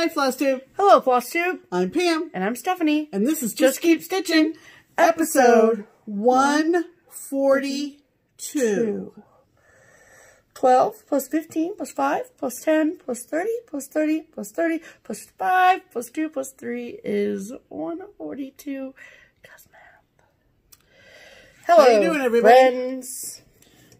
Hi, FlossTube. Hello, FlossTube. I'm Pam. And I'm Stephanie. And this is Just Keep Stitching, episode 142. 12 plus 15 plus 5 plus 10 plus 30 plus 30 plus 30 plus 5 plus 2 plus 3 is 142. Does math. Hello, how you doing, everybody? Friends.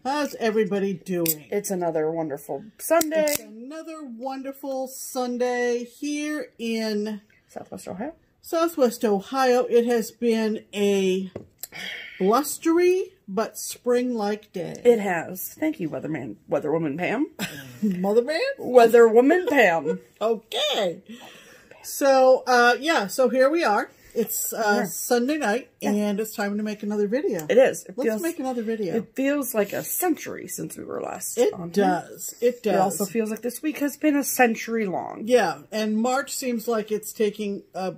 How's everybody doing? It's another wonderful Sunday. It's another wonderful Sunday here in Southwest Ohio. Southwest Ohio. It has been a blustery but spring-like day. It has. Thank you, Weatherwoman Pam. Motherman? Weatherwoman Pam. Okay. So, so here we are. It's Sunday night, and it's time to make another video. It is. Let's make another video. It feels like a century since we were last on. It does. It does. It also feels like this week has been a century long. Yeah, and March seems like it's taking a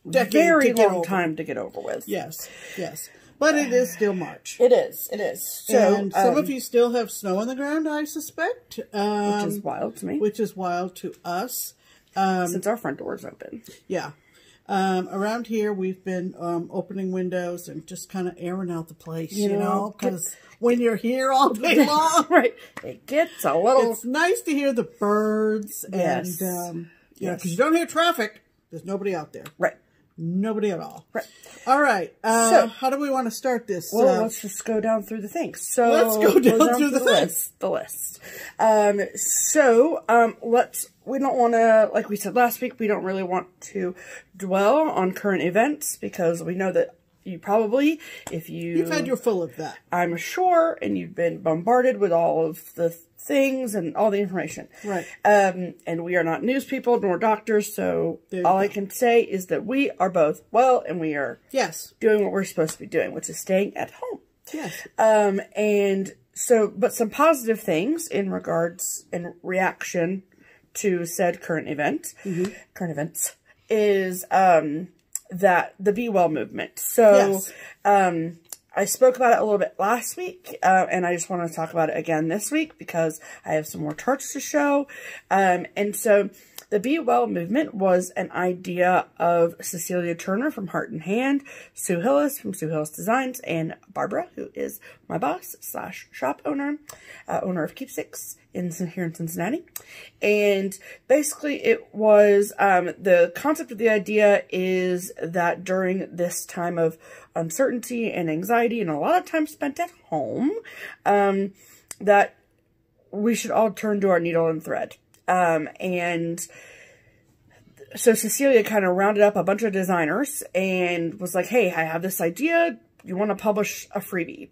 decade very to get long over. time to get over with. Yes, yes. But it is still March. It is. It is. So, and some of you still have snow on the ground, I suspect. Which is wild to me. Which is wild to us. Since our front door is open. Yeah. Around here, we've been opening windows and just kind of airing out the place, you know, because when you're here all day long, right, it gets a little... It's nice to hear the birds yes. and, you know, because you don't hear traffic. There's nobody out there. Right. Nobody at all. Right. All right. So, how do we want to start this? Well, let's just go down through the things. So let's go down through the list. We don't want to, like we said last week, we don't really want to dwell on current events because we know that you probably, you've had your fill of that. I'm sure, and you've been bombarded with all of the things and all the information. Right. And we are not news people nor doctors, so all I can say is that we are both well and we are doing what we're supposed to be doing, which is staying at home. Yes. And so, but some positive things in reaction to said current events is that the Be Well movement. So I spoke about it a little bit last week, and I just want to talk about it again this week because I have some more charts to show. And so the Be Well movement was an idea of Cecilia Turner from Heart and Hand, Sue Hillis from Sue Hillis Designs, and Barbara, who is my boss / shop owner, owner of Keepsakes here in Cincinnati. And basically it was, the concept of the idea is that during this time of uncertainty and anxiety and a lot of time spent at home, that we should all turn to our needle and thread. And so Cecilia kind of rounded up a bunch of designers and was like, hey, I have this idea. You want to publish a freebie.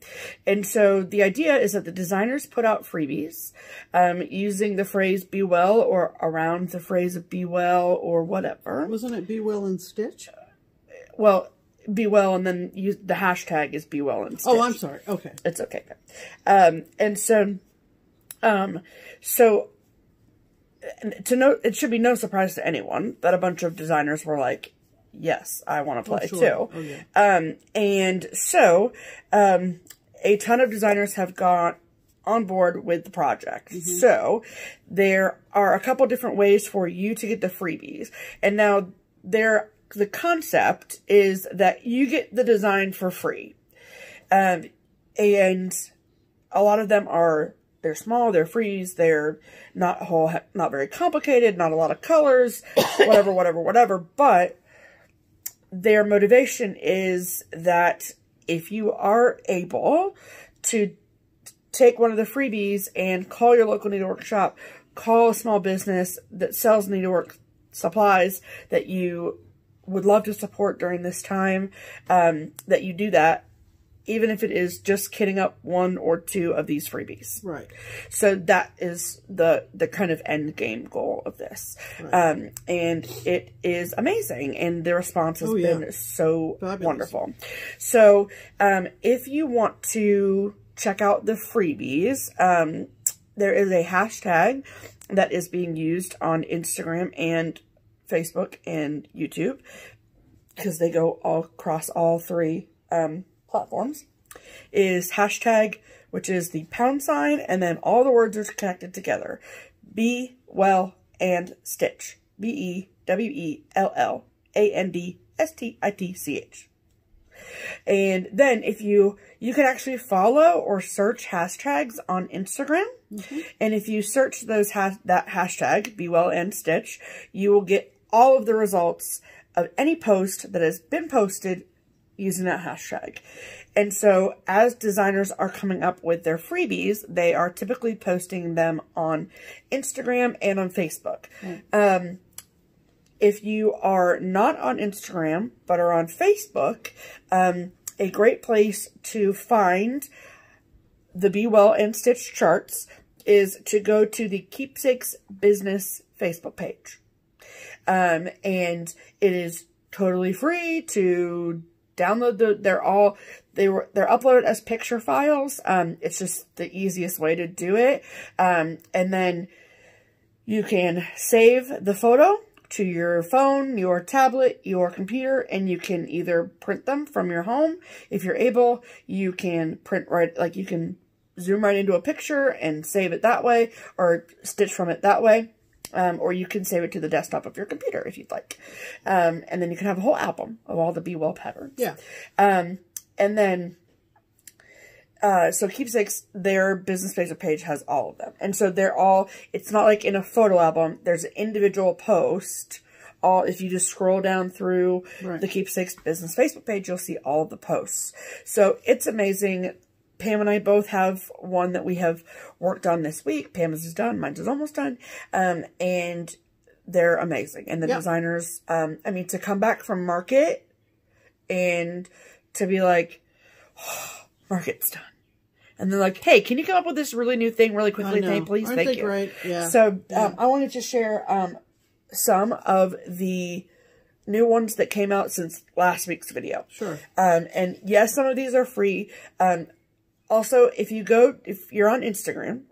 And so the idea is that the designers put out freebies, using the phrase be well or around the phrase of be well or whatever. Wasn't it be well and stitch? Well, be well and then the hashtag is be well and stitch. Oh, I'm sorry. Okay. It's okay. And so, it should be no surprise to anyone that a bunch of designers were like, yes, I want to play too. Oh, yeah. And so, a ton of designers have got on board with the project. So there are a couple different ways for you to get the freebies. And now the concept is that you get the design for free. And a lot of them they're small, they're frees, they're not very complicated, not a lot of colors, whatever, but their motivation is that if you are able to take one of the freebies and call your local needlework shop, call a small business that sells needlework supplies that you would love to support during this time, that you do that, even if it is just kitting up one or two of these freebies. Right. So that is the kind of end game goal of this. Right. And it is amazing. And the response has been so wonderful. So, if you want to check out the freebies, there is a hashtag that is being used on Instagram and Facebook and YouTube because they go across all three, platforms, is hashtag, which is the #, and then all the words are connected together. Be well and stitch. BEWELLANDSTITCH. And then if you can actually follow or search hashtags on Instagram. And if you search those that hashtag, Be Well and Stitch, you will get all of the results of any post that has been posted using that hashtag. And so as designers are coming up with their freebies, they are typically posting them on Instagram and on Facebook. If you are not on Instagram, but are on Facebook, a great place to find the Be Well and Stitch charts is to go to the Keepsakes Business Facebook page. And it is totally free to download. They're uploaded as picture files. It's just the easiest way to do it. And then you can save the photo to your phone, your tablet, your computer, and you can either print them from your home. If you're able, you can print you can zoom right into a picture and save it that way, or stitch from it that way. Or you can save it to the desktop of your computer if you'd like. And then you can have a whole album of all the Be Well patterns. Yeah. And then, so Keepsakes, their business Facebook page has all of them. And so they're all, it's not like in a photo album, there's an individual post. If you just scroll down through the Keepsakes business Facebook page, you'll see all of the posts. So it's amazing. Pam and I both have one that we have worked on this week. Pam's is done. Mine's is almost done. And they're amazing. And the designers, I mean, to come back from Market and to be like, oh, Market's done. And they're like, hey, can you come up with this really new thing really quickly? Please, Aren't thank they you. Great? Yeah. So I wanted to share some of the new ones that came out since last week's video. Sure. And yes, some of these are free. Also, if you're on Instagram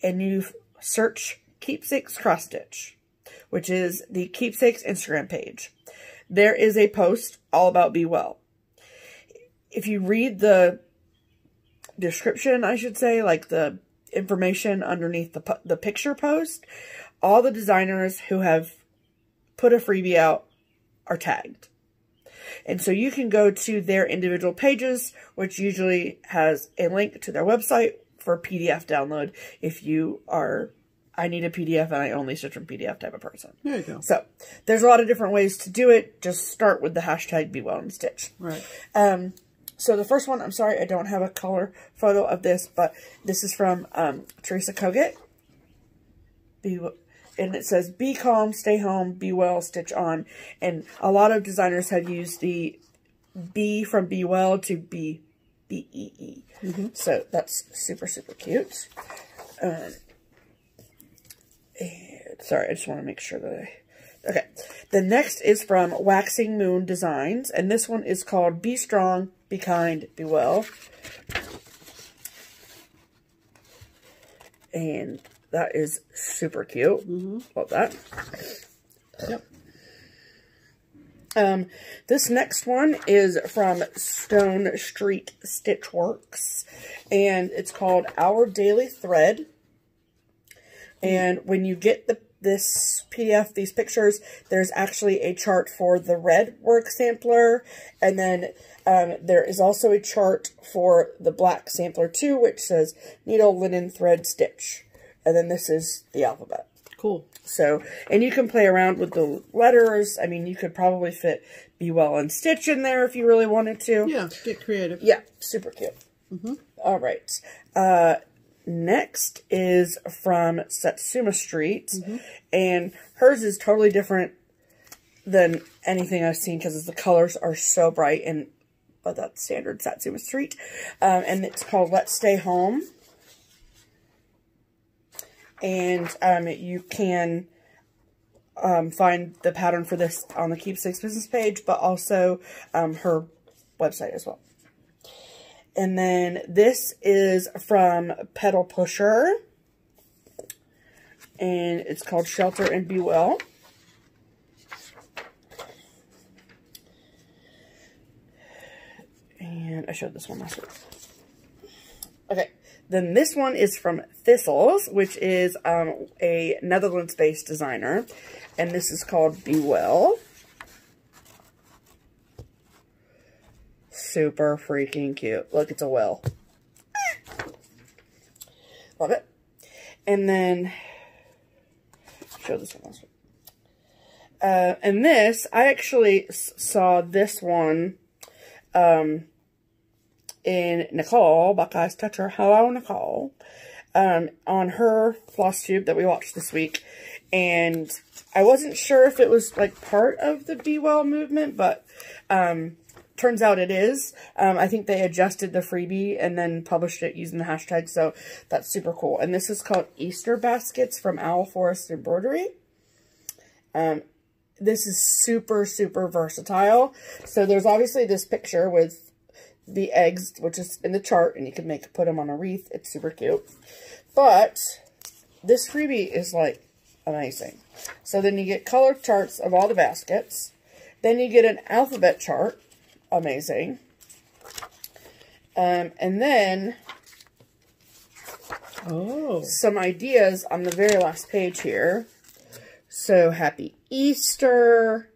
and you search Keepsakes Cross Stitch, which is the Keepsakes Instagram page, there is a post all about Be Well. If you read the description, I should say, like the information underneath the picture post, all the designers who have put a freebie out are tagged. And so you can go to their individual pages, which usually has a link to their website for PDF download if you are, I need a PDF and I only stitch from PDF type of person. There you go. So there's a lot of different ways to do it. Just start with the hashtag Be Well and Stitch. Right. So the first one, I'm sorry, I don't have a color photo of this, but this is from Teresa Kogut. And it says, be calm, stay home, be well, stitch on. And a lot of designers have used the B from Be Well to B-E-E. So that's super, super cute. And sorry, I just want to make sure that okay. The next is from Waxing Moon Designs. And this one is called Be Strong, Be Kind, Be Well. And that is super cute. Love that. Yep. This next one is from Stone Street Stitchworks. And it's called Our Daily Thread. And when you get this PDF, these pictures, there's actually a chart for the red work sampler. And then there is also a chart for the black sampler too, which says needle, linen, thread, stitch. And then this is the alphabet. Cool. So, and you can play around with the letters. I mean, you could probably fit Be Well and Stitch in there if you really wanted to. Yeah, get creative. Yeah, super cute. All right. Next is from Satsuma Street. And hers is totally different than anything I've seen because the colors are so bright. But that's standard Satsuma Street. And it's called Let's Stay Home. And you can find the pattern for this on the Keepsakes business page, but also her website as well. And then this is from Pedal Pusher. And it's called Shelter and Be Well. And I showed this one last week. Okay. Then this one is from Thistles, which is a Netherlands-based designer. And this is called Be Well. Super freaking cute. Look, it's a well. Love it. And then, show this one also. And this, I actually saw this one in Nicole, Buckeye's Toucher. Hello, Nicole. On her floss tube that we watched this week. And I wasn't sure if it was like part of the Be Well movement, but turns out it is. I think they adjusted the freebie and then published it using the hashtag, so that's super cool. And this is called Easter Baskets from Owl Forest Embroidery. This is super, super versatile. So there's obviously this picture with the eggs, which is in the chart, and you can put them on a wreath. It's super cute. But this freebie is like amazing. So then you get color charts of all the baskets. Then you get an alphabet chart. Amazing. And then some ideas on the very last page here. So Happy Easter,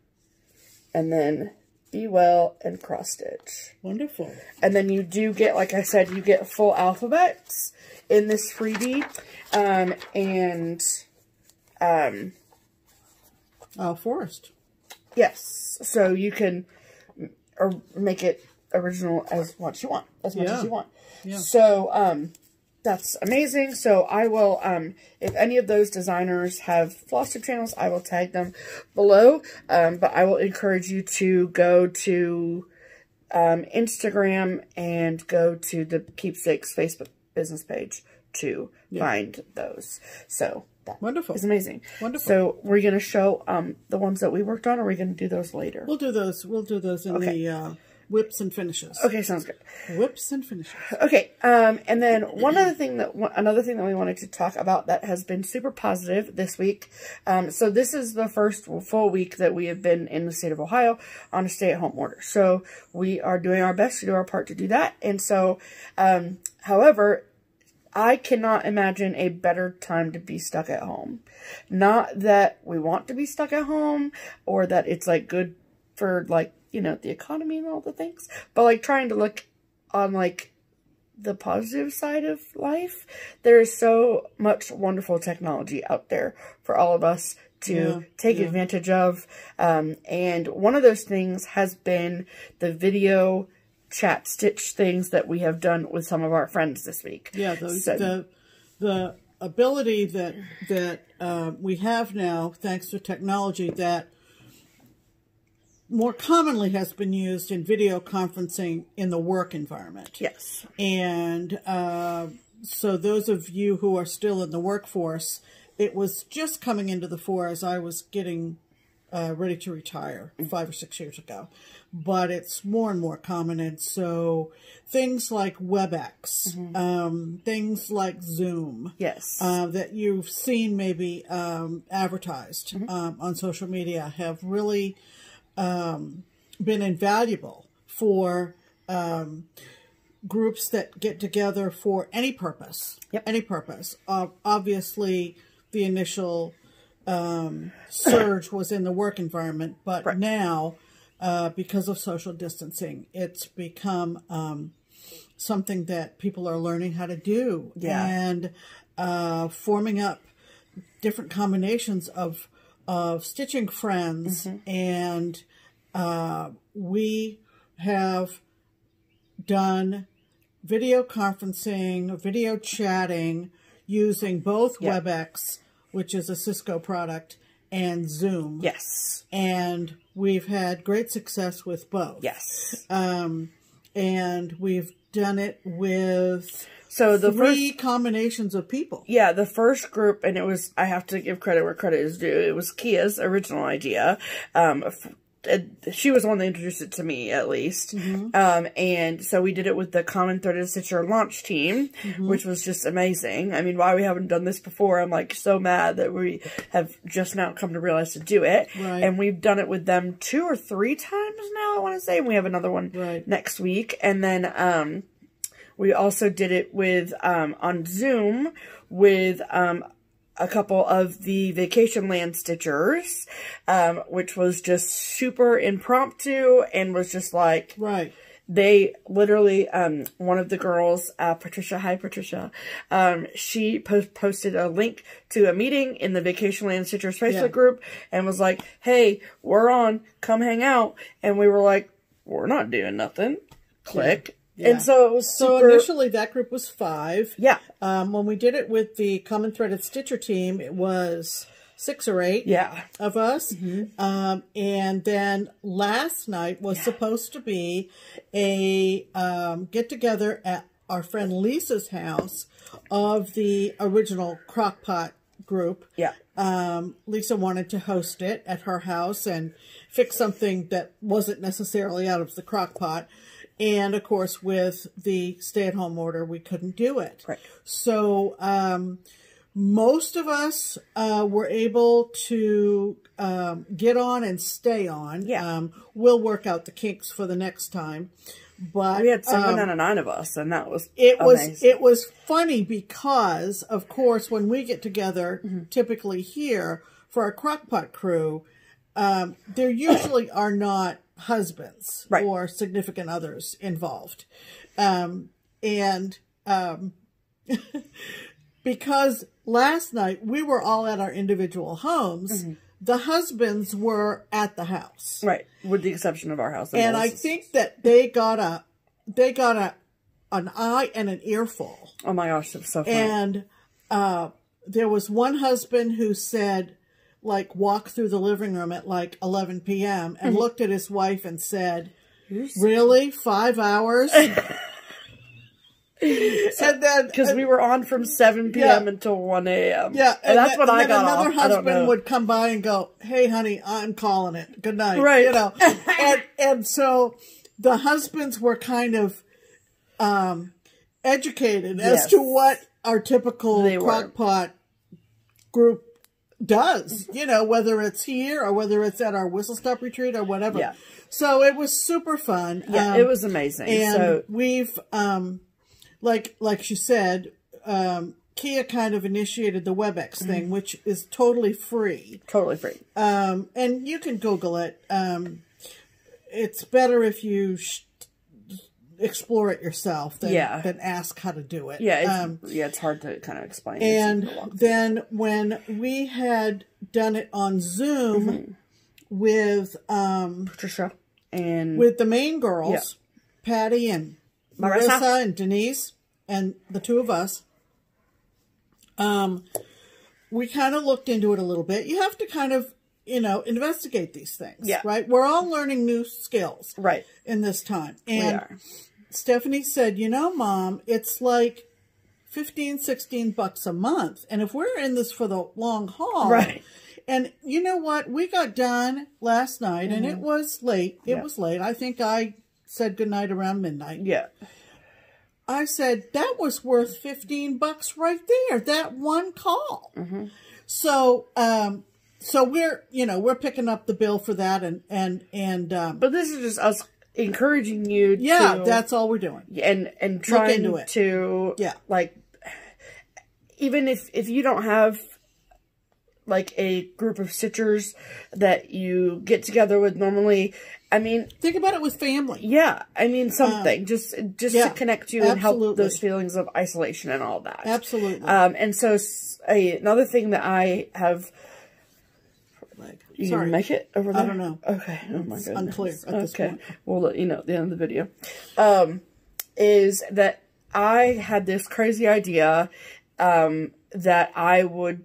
and then Be Well and cross stitch. Wonderful. And then you do get, like I said, you get full alphabets in this freebie. Owl Forest. Yes. So you can make it original as much as you want. Yeah. So, that's amazing. So I will, if any of those designers have floss tube channels, I will tag them below. But I will encourage you to go to Instagram and go to the Keepsakes Facebook business page to find those. So that wonderful is amazing. Wonderful. So we're going to show the ones that we worked on, or are we going to do those later? We'll do those. We'll do those in the whips and finishes. Okay, sounds good. Whips and finishes. Okay, and then another thing that we wanted to talk about that has been super positive this week. So this is the first full week that we have been in the state of Ohio on a stay-at-home order. So we are doing our best to do our part to do that. And so, however, I cannot imagine a better time to be stuck at home. Not that we want to be stuck at home or that it's like good for like, you know, the economy and all the things, but like trying to look on like the positive side of life. There is so much wonderful technology out there for all of us to take advantage of. And one of those things has been the video chat stitch things that we have done with some of our friends this week. Yeah, the ability that we have now, thanks to technology, that more commonly has been used in video conferencing in the work environment. Yes. And so those of you who are still in the workforce, it was just coming into the fore as I was getting ready to retire 5 or 6 years ago. But it's more and more common. And so things like WebEx, things like Zoom, yes, that you've seen maybe advertised on social media have really been invaluable for groups that get together for any purpose. Yep. Any purpose. Obviously, the initial surge was in the work environment, but now, because of social distancing, it's become something that people are learning how to do. Yeah. And forming up different combinations of stitching friends, and we have done video conferencing, video chatting using both WebEx, which is a Cisco product, and Zoom. Yes. And we've had great success with both. Yes. And we've done it with the three combinations of people. Yeah, the first group, and it was, I have to give credit where credit is due, it was Kia's original idea. She was the one that introduced it to me, at least. And so we did it with the Common Threaded Stitcher launch team, which was just amazing. I mean, why we haven't done this before, I'm like so mad that we have just now come to realize to do it. Right. And we've done it with them 2 or 3 times now, I want to say. And we have another one next week. And then, we also did it with, on Zoom with, a couple of the Vacation Land Stitchers, which was just super impromptu and was just like... Right. They literally, one of the girls, Patricia, hi Patricia, she posted a link to a meeting in the Vacation Land Stitchers Facebook group and was like, hey, we're on, come hang out. And we were like, we're not doing nothing. Click. Yeah. And so it was super... So initially that group was 5. Yeah. When we did it with the Common Threaded Stitcher team, it was 6 or 8 of us. And then last night was supposed to be a get-together at our friend Lisa's house of the original Crock-Pot group. Yeah. Lisa wanted to host it at her house and fix something that wasn't necessarily out of the Crock-Pot. And, of course, with the stay-at-home order, we couldn't do it. Right. So... most of us were able to get on and stay on. Yeah. We'll work out the kinks for the next time. But we had 7 out of 9 of us, and that was amazing. It was funny because, of course, when we get together, typically here for our Crock-Pot crew, there usually are not husbands or significant others involved, because last night we were all at our individual homes, the husbands were at the house, right, with the exception of our house. And I think that they got an eye and an earful. Oh my gosh, that's so funny. And there was one husband who said, like, walked through the living room at like 11 p.m. and looked at his wife and said, "Really, 5 hours?" And then, because we were on from 7 p.m. until 1 a.m. Yeah. And that's when I got off. Another husband would come by and go, "Hey, honey, I'm calling it. Good night." Right. You know, and so the husbands were kind of educated as to what our typical Crock-Pot group does, you know, whether it's here or whether it's at our Whistle Stop retreat or whatever. Yeah. So it was super fun. Yeah, it was amazing. And so we've, like she said, Kia kind of initiated the WebEx thing, which is totally free. Totally free. And you can Google it. It's better if you explore it yourself than ask how to do it. Yeah, it's hard to kind of explain. And then when we had done it on Zoom with Patricia and with the main girls, Patty and Marissa and Denise and the 2 of us, we kind of looked into it a little bit. You have to kind of, you know, investigate these things, right? We're all learning new skills in this time. And Stephanie said, you know, Mom, it's like $15-16 a month. And if we're in this for the long haul, and you know what? We got done last night and it was late. It was late. I think I said goodnight around midnight. Yeah. I said, that was worth $15 right there. That one call. So, so we're, you know, we're picking up the bill for that but this is just us encouraging you to... Yeah, that's all we're doing. And trying to... Yeah. Like, even if you don't have, like, a group of stitchers that you get together with normally, I mean... Think about it with family. Yeah. I mean, something. Just to connect you and help those feelings of isolation and all that. Absolutely. And so, another thing that I have... You can make it over there? I don't know. Okay. Oh my goodness. Unclear at this point. We'll let you know at the end of the video. Is that I had this crazy idea that I would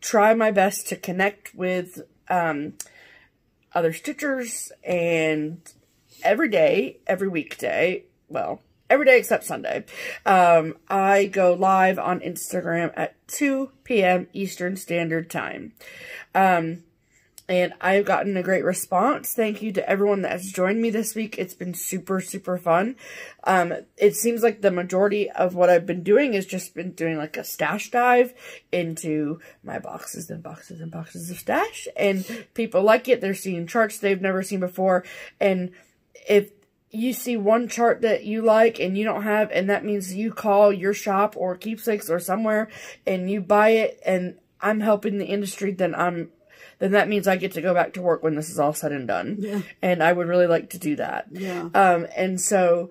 try my best to connect with other stitchers, and every day, every weekday, well, every day except Sunday, I go live on Instagram at 2 p.m. Eastern Standard Time. And I've gotten a great response. Thank you to everyone that has joined me this week. It's been super, super fun. It seems like the majority of what I've been doing is just been doing like a stash dive into my boxes and boxes and boxes of stash. And people like it. They're seeing charts they've never seen before. And if you see one chart that you like and you don't have, and that means you call your shop or Keepsakes or somewhere and you buy it, and I'm helping the industry, then that means I get to go back to work when this is all said and done. Yeah. And I would really like to do that. Yeah. And so,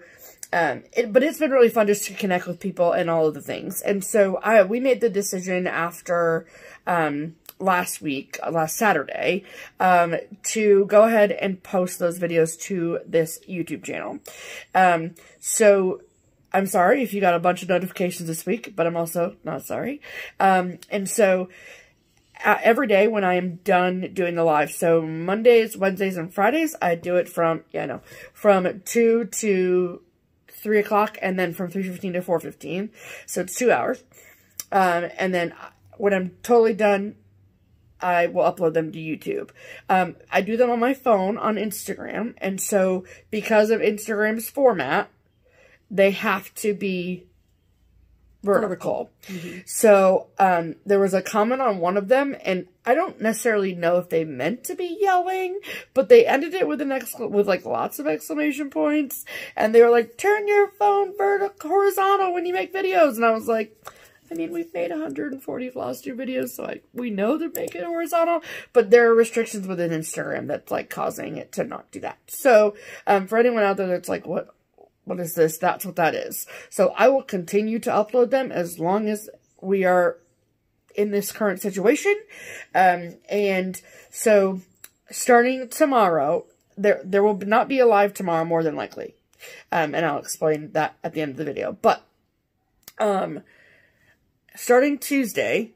but it's been really fun just to connect with people and all of the things. And so we made the decision after, last Saturday, to go ahead and post those videos to this YouTube channel. So I'm sorry if you got a bunch of notifications this week, but I'm also not sorry. And so every day when I am done doing the live, so Mondays, Wednesdays, and Fridays, I do it from 2 to 3 o'clock, and then from 3:15 to 4:15. So it's 2 hours. And then when I'm totally done, I will upload them to YouTube. I do them on my phone on Instagram. And so because of Instagram's format, they have to be vertical. Mm-hmm. So there was a comment on one of them, and I don't necessarily know if they meant to be yelling, but they ended it with like lots of exclamation points, and they were like, turn your phone horizontal when you make videos. And I was like, I mean, we've made 140 Floss Tube videos, so we know to make it horizontal, but there are restrictions within Instagram that's like causing it to not do that. So for anyone out there that's like, what is this? That's what that is. So I will continue to upload them as long as we are in this current situation. And so starting tomorrow, there will not be a live tomorrow, more than likely. And I'll explain that at the end of the video. But starting Tuesday,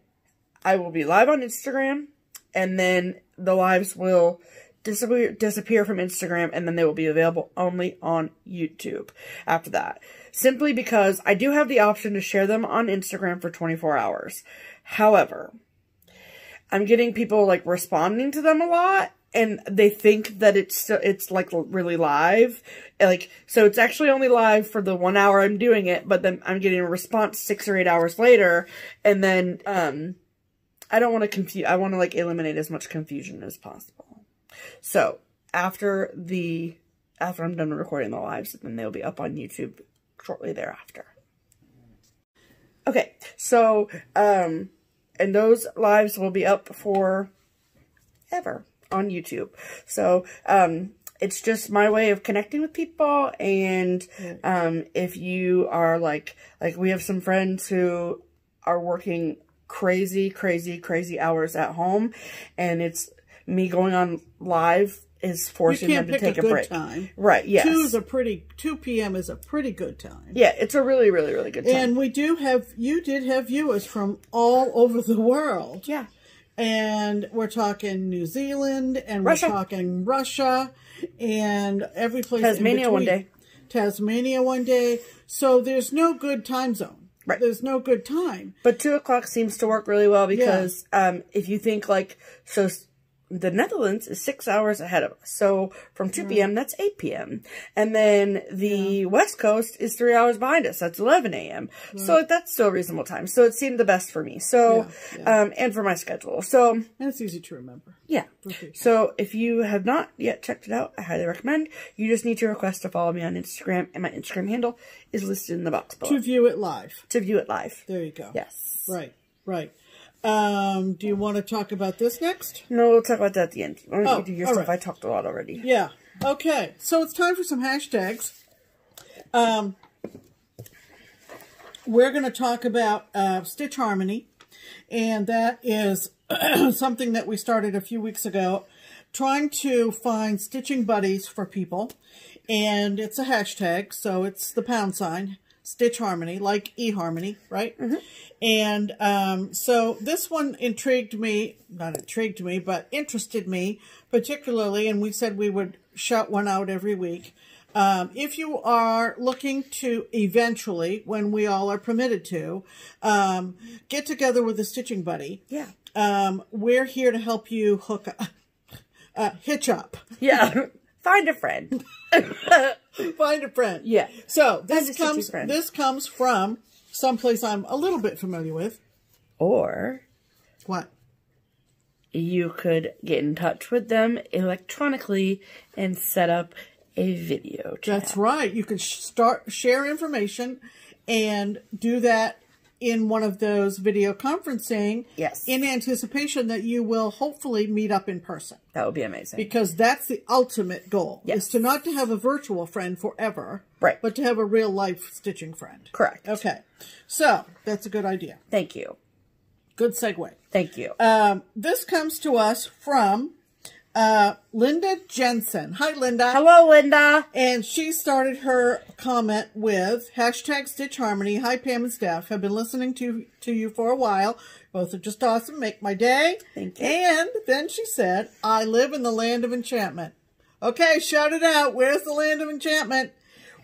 I will be live on Instagram, and then the lives will disappear from Instagram, and then they will be available only on YouTube after that. Simply because I do have the option to share them on Instagram for 24 hours. However, I'm getting people like responding to them a lot, and they think that it's like really live. Like, so it's actually only live for the 1 hour I'm doing it, but then I'm getting a response 6 or 8 hours later, and then I don't want to confuse. I want to like eliminate as much confusion as possible. So after I'm done recording the lives, then they'll be up on YouTube shortly thereafter. Okay, so and those lives will be up for ever on YouTube. So it's just my way of connecting with people, and if you are like we have some friends who are working crazy hours at home, and it's me going on live is forcing them to take a break. Time. Right, yes. 2 p.m. is a pretty good time. Yeah, it's a really, really, really good time. And you did have viewers from all over the world. Yeah. And we're talking New Zealand, and Russia. we're talking Russia, and every place Tasmania in between. one day. Tasmania one day. So there's no good time zone. Right. There's no good time. But 2 o'clock seems to work really well because if you think like, so the Netherlands is 6 hours ahead of us. So from 2 p.m., that's 8 p.m. And then the West Coast is 3 hours behind us. That's 11 a.m. Right. So that's still a reasonable time. So it seemed the best for me. So, and for my schedule. So. And it's easy to remember. Yeah. So if you have not yet checked it out, I highly recommend. You just need to request to follow me on Instagram, and my Instagram handle is listed in the box below. To view it live. To view it live. There you go. Yes. Right. Right. Do you want to talk about this next? No, we'll talk about that at the end. Why don't you do your stuff? Right. I talked a lot already. Yeah. Okay. So it's time for some hashtags. We're going to talk about Stitch Harmony, and that is something that we started a few weeks ago, trying to find stitching buddies for people, and it's a hashtag, so it's the # Stitch Harmony, like eHarmony, right? Mm-hmm. And so this one interested me, particularly, and we said we would shout one out every week. If you are looking to eventually, when we all are permitted to, get together with a stitching buddy, we're here to help you hitch up. Yeah. Find a friend. Find a friend. Yeah. So this comes from someplace I'm a little bit familiar with. Or what? You could get in touch with them electronically and set up a video chat. That's right. You can share information and do that in one of those video conferencing. Yes. In anticipation that you will hopefully meet up in person. That would be amazing. Because that's the ultimate goal. Yes. Is to not to have a virtual friend forever. Right. But to have a real life stitching friend. Correct. Okay. So, that's a good idea. Thank you. Good segue. Thank you. This comes to us from Linda Jensen. Hi, Linda. Hello, Linda. And she started her comment with #Stitch Harmony. Hi, Pam and Steph. Have been listening to you for a while. Both are just awesome. Make my day. Thank you. And then she said, I live in the land of enchantment. Okay, shout it out. Where's the land of enchantment?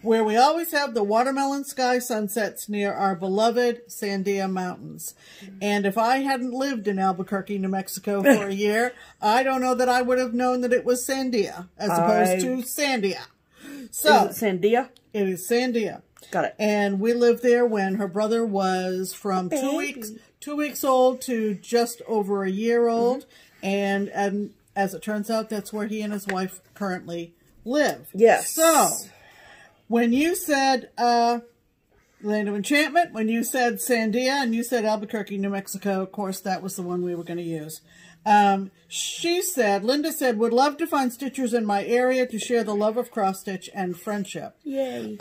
Where we always have the watermelon sky sunsets near our beloved Sandia Mountains. And if I hadn't lived in Albuquerque, New Mexico for a year, I don't know that I would have known that it was Sandia as opposed to Sandia. So, is it Sandia? It is Sandia. Got it. And we lived there when her brother was from 2 weeks old to just over a year old. And as it turns out, that's where he and his wife currently live. Yes. So, when you said Land of Enchantment, when you said Sandia, and you said Albuquerque, New Mexico, of course, that was the one we were going to use. She said, Linda said, would love to find stitchers in my area to share the love of cross stitch and friendship. Yay.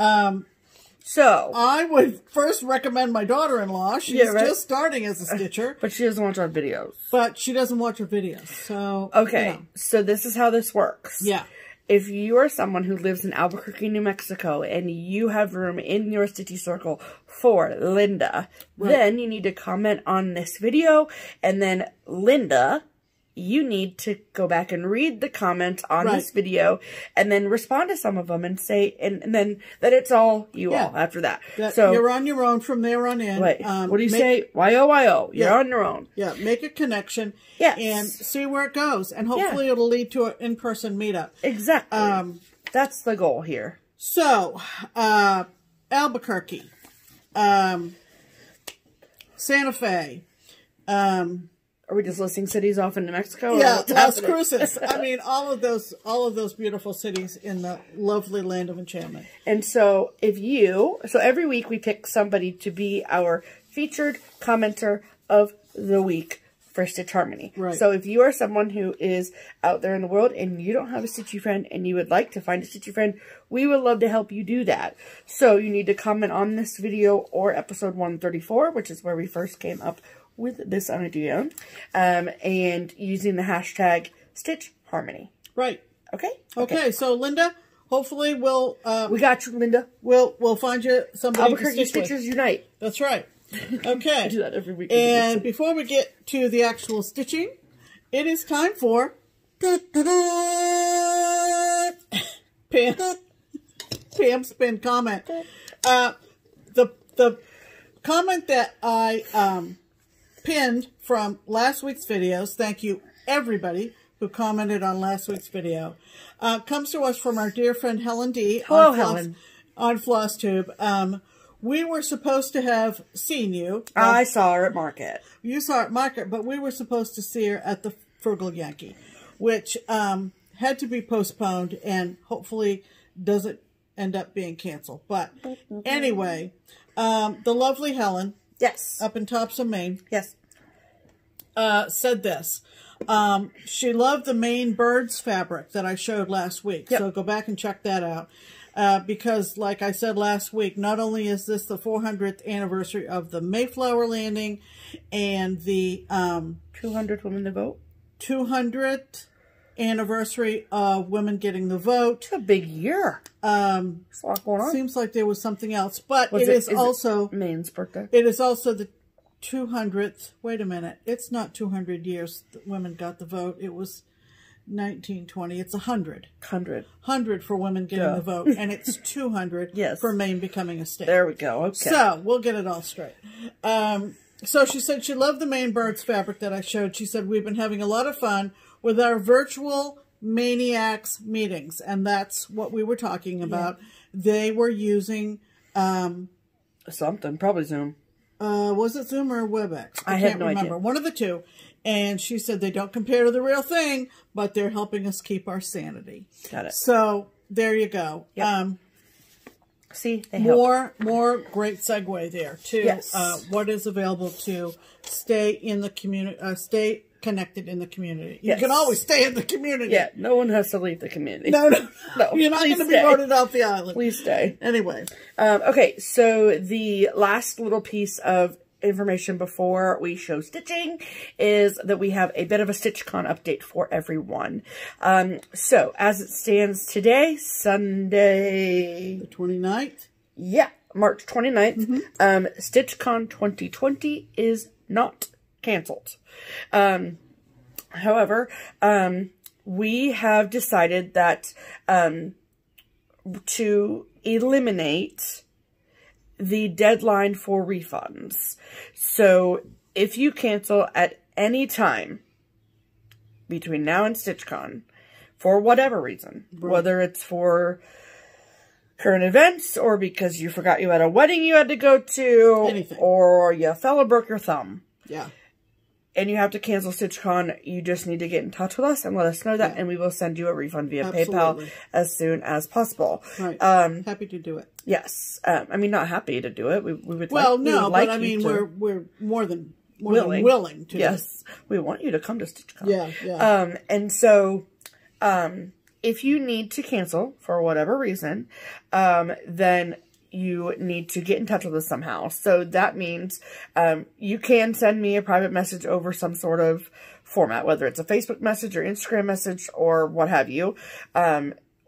So I would first recommend my daughter-in-law. She's just starting as a stitcher. But she doesn't watch our videos. But she doesn't watch our videos. So, okay. So this is how this works. Yeah. If you are someone who lives in Albuquerque, New Mexico, and you have room in your Stitchy Circle for Linda, then you need to comment on this video, and then Linda, you need to go back and read the comments on this video, and then respond to some of them and say, and then that it's all you all after that. So you're on your own from there on in. Wait, what do you say? Y-O-Y-O. You're on your own. Yeah, make a connection. Yes. And see where it goes. And hopefully it'll lead to an in-person meetup. Exactly. That's the goal here. So, Albuquerque, Santa Fe, are we just listing cities off in New Mexico? Yeah, Las Cruces. I mean, all of those beautiful cities in the lovely land of enchantment. And so so every week we pick somebody to be our featured commenter of the week for Stitch Harmony. Right. So if you are someone who is out there in the world and you don't have a Stitchy friend and you would like to find a Stitchy friend, we would love to help you do that. So you need to comment on this video or episode 134, which is where we first came up with this idea, and using the hashtag Stitch Harmony. Right. Okay? Okay, so Linda, hopefully we'll... we got you, Linda. We'll find you somebody Albuquerque Stitchers Unite. That's right. Okay. I do that every week. And before we get to the actual stitching, it is time for... Pam's Pin comment. The comment that I... pinned from last week's videos, thank you everybody who commented on last week's video, comes to us from our dear friend Helen D. Hello, Helen. On FlossTube. We were supposed to have seen you. I saw her at Market. You saw her at Market, but we were supposed to see her at the Frugal Yankee, which had to be postponed and hopefully doesn't end up being canceled. But anyway, the lovely Helen... Yes. Up in Topsom, Maine. Yes. Said this. She loved the Maine Birds fabric that I showed last week. Yep. So go back and check that out. Because, like I said last week, not only is this the 400th anniversary of the Mayflower landing and the 200 women to vote. 200th anniversary of women getting the vote. It's a big year. There's a lot going on. Seems like there was something else, but it is also Maine's birthday. It is also the 200th. Wait a minute, it's not 200 years that women got the vote. It was 1920. It's 100. 100 for women getting the vote, and it's 200 for Maine becoming a state. There we go. Okay. So we'll get it all straight. So she said she loved the Maine Birds fabric that I showed. She said we've been having a lot of fun with our virtual Maniacs meetings, and that's what we were talking about. They were using something, probably Zoom. Was it Zoom or WebEx? I can't remember. Idea. One of the two. And she said they don't compare to the real thing, but they're helping us keep our sanity. Got it. So there you go. Yep. See, they help. More great segue there to yes. What is available to stay in the community, stay connected in the community. You yes. can always stay in the community. Yeah, no one has to leave the community. No. You're not going to be voted off the island. Please stay. Anyway. Okay, so the last little piece of information before we show stitching is that we have a bit of a StitchCon update for everyone. So as it stands today, Sunday... The 29th? Yeah, March 29th. StitchCon 2020 is not canceled. However, we have decided that to eliminate the deadline for refunds. So if you cancel at any time between now and StitchCon, for whatever reason, right. whether it's for current events or because you forgot you had a wedding you had to go to, anything. Or you fell or broke your thumb. Yeah. And you have to cancel StitchCon, you just need to get in touch with us and let us know that, and we will send you a refund via PayPal as soon as possible. Right. Happy to do it. Yes. I mean, not happy to do it. We would well, like, no, we would like but I mean, we're more than willing to. Yes. We want you to come to StitchCon. Yeah, yeah. And so, if you need to cancel for whatever reason, then you need to get in touch with us somehow. So that means you can send me a private message over some sort of format, whether it's a Facebook message or Instagram message or what have you.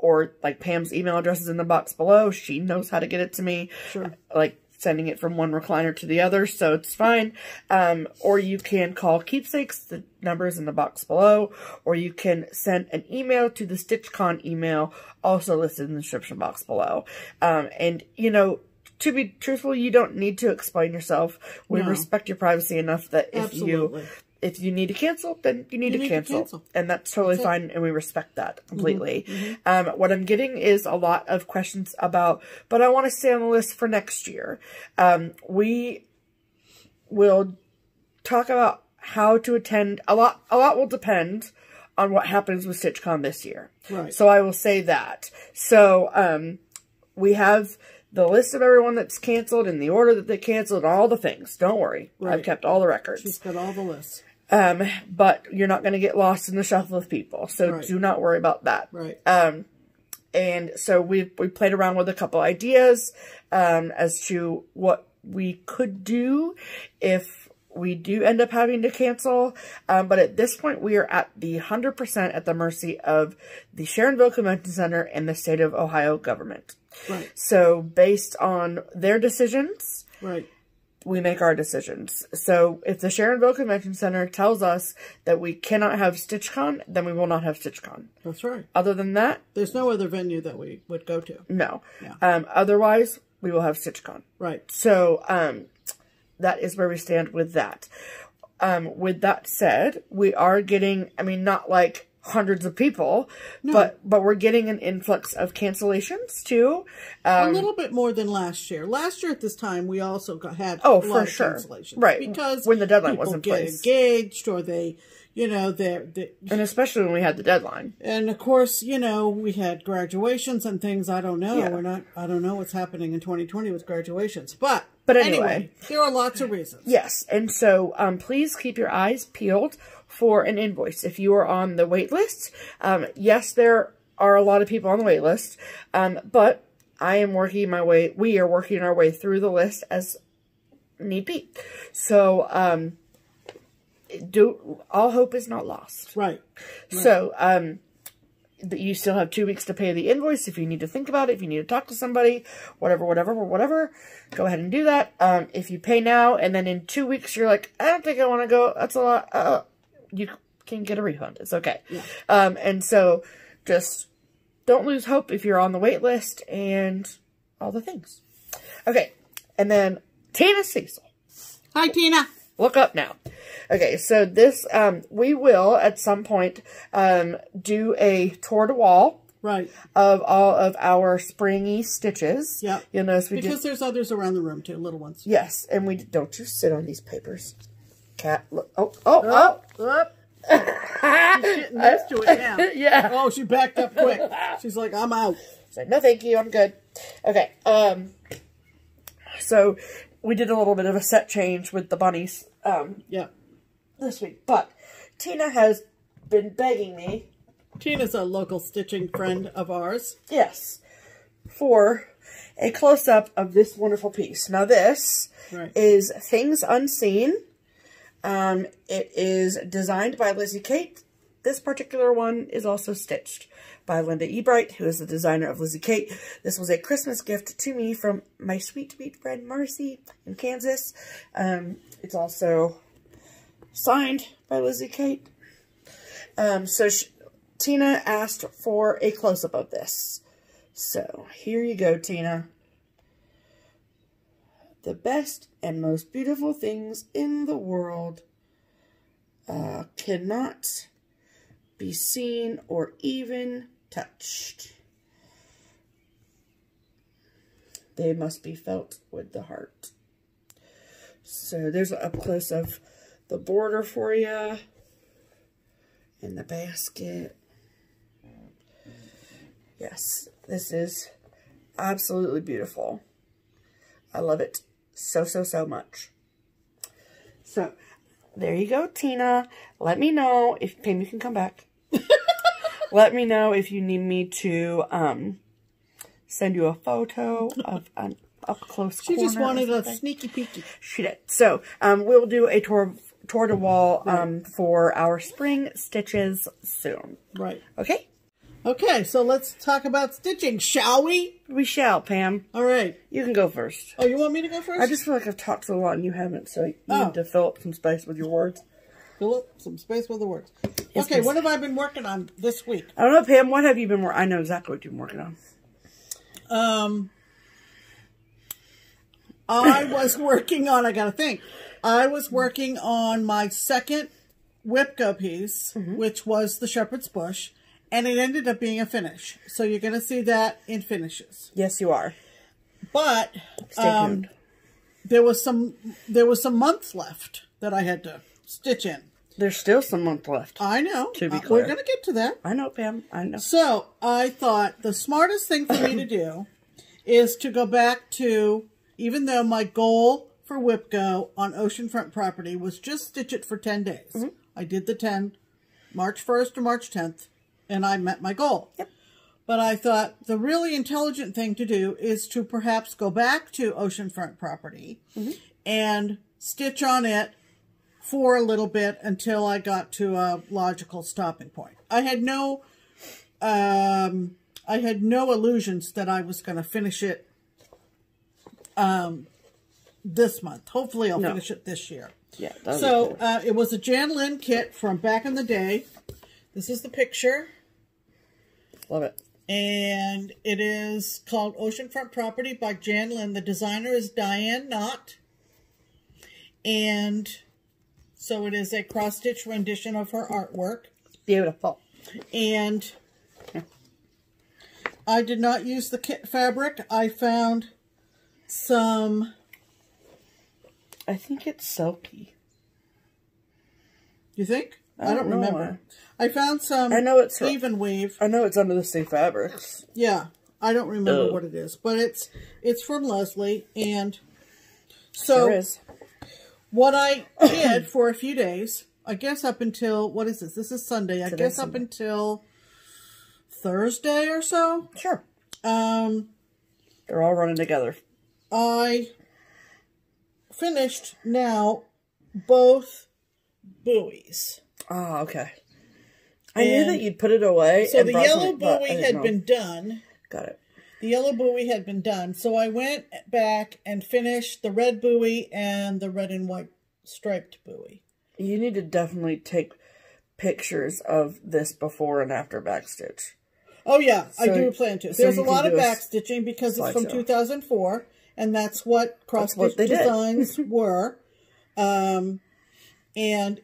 Or like Pam's email address is in the box below. She knows how to get it to me. Sure. Like sending it from one recliner to the other, so it's fine. Or you can call Keepsakes. The number is in the box below. Or you can send an email to the StitchCon email, also listed in the description box below. And, you know, to be truthful, you don't need to explain yourself. We respect your privacy enough that if you need to cancel, then you need to cancel. And that's totally fine, and we respect that completely. What I'm getting is a lot of questions about, but I want to stay on the list for next year. We will talk about how to attend. A lot will depend on what happens with StitchCon this year. Right. So I will say that. So we have the list of everyone that's canceled and the order that they canceled, all the things. Don't worry. Right. I've kept all the records. She's got all the lists. But you're not going to get lost in the shuffle of people. So do not worry about that. Right. And so we played around with a couple ideas, as to what we could do if we do end up having to cancel. But at this point, we are at the 100% at the mercy of the Sharonville Convention Center and the state of Ohio government. Right. So based on their decisions, we make our decisions. So if the Sharonville Convention Center tells us that we cannot have StitchCon, then we will not have StitchCon. That's right. Other than that, there's no other venue that we would go to. No. Yeah. Otherwise, we will have StitchCon. Right. So that is where we stand with that. With that said, we are getting, I mean, not like hundreds of people, but we're getting an influx of cancellations too. A little bit more than last year. Last year at this time, we also had a lot of cancellations, right? Because when the deadline was in place, engaged, or they, you know, and especially when we had the deadline. And of course, you know, we had graduations and things. I don't know. Yeah. I don't know what's happening in 2020 with graduations, but anyway, there are lots of reasons. Yes, and so please keep your eyes peeled for an invoice. If you are on the wait list, yes, there are a lot of people on the wait list, but we are working our way through the list as need be. So, all hope is not lost. Right. So, you still have 2 weeks to pay the invoice if you need to think about it, if you need to talk to somebody, whatever, go ahead and do that. If you pay now and then in 2 weeks you're like, I don't think I want to go, that's a lot, you can get a refund. It's okay. Yeah. And so just don't lose hope if you're on the wait list and all the things. Okay. And then Tina Cecil. Hi, Tina. Look up now. Okay, so this, we will at some point do a tour de wall. Right. Of all of our springy stitches. Yeah. You'll notice because there's others around the room too, little ones. Yes, and don't you sit on these papers. Cat, look. Oh. She's getting used to it now. Yeah. Oh, she backed up quick. She's like, I'm out. She's like, no, thank you. I'm good. Okay. So we did a little bit of a set change with the bunnies. Yeah. This week, but Tina has been begging me. Tina's a local stitching friend of ours. Yes. For a close-up of this wonderful piece. Now this is Things Unseen. It is designed by Lizzie Kate. This particular one is also stitched by Linda Ebright, who is the designer of Lizzie Kate. This was a Christmas gift to me from my sweet friend Marcy in Kansas. It's also signed by Lizzie Kate. Tina asked for a close-up of this. So, here you go, Tina. The best and most beautiful things in the world cannot be seen or even touched. They must be felt with the heart. So, there's an up-close of the border for you. In the basket. Yes, this is absolutely beautiful. I love it so much. So, there you go, Tina. Let me know if, Pam, you can come back. Let me know if you need me to send you a photo of an up-close corner. She just wanted a sneaky peeky. She did. So, we'll do a tour de wall for our spring stitches soon. Right. Okay? Okay, so let's talk about stitching, shall we? We shall, Pam. All right. You can go first. Oh, you want me to go first? I just feel like I've talked so lot and you haven't, so you need to fill up some space with your words. Fill up some space with the words. Yes, okay, please. What have I been working on this week? I don't know, Pam, what have you been working on? I know exactly what you've been working on. I was working on, I gotta think. I was working on my second WIPCO piece, which was the Shepherd's Bush, and it ended up being a finish. So you're going to see that in finishes. Yes, you are. But Stay tuned. there was some months left that I had to stitch in. There's still some month left. I know. To be clear. We're going to get to that. I know, Pam. I know. So I thought the smartest thing for me to do is to go back to, even though my goal for WIPCO on oceanfront property was just stitch it for 10 days. I did the 10, March 1st to March 10th, and I met my goal. Yep. But I thought the really intelligent thing to do is to perhaps go back to oceanfront property and stitch on it for a little bit until I got to a logical stopping point. I had no illusions that I was going to finish it this month. Hopefully I'll finish it this year. Yeah. So it was a Jan Lynn kit from back in the day. This is the picture. Love it. And it is called Oceanfront Property by Jan Lynn. The designer is Diane Knott. And so it is a cross-stitch rendition of her artwork. Beautiful. And I did not use the kit fabric. I found some... I think it's silky. You think? I don't remember. I found some even weave. I know it's under the same fabrics. Yeah. I don't remember what it is. But it's from Leslie. And so Sure is. What I did for a few days, I guess up until, what is this? This is Sunday. I guess up until Thursday or so. Sure. They're all running together. I finished now both buoys. Oh, okay. I knew that you'd put it away. So the yellow buoy had been done. Got it. The yellow buoy had been done. So I went back and finished the red buoy and the red and white striped buoy. You need to definitely take pictures of this before and after backstitch. Oh, yeah. I do plan to. There's a lot of backstitching because it's from 2004. And that's what cross-stitch designs were. And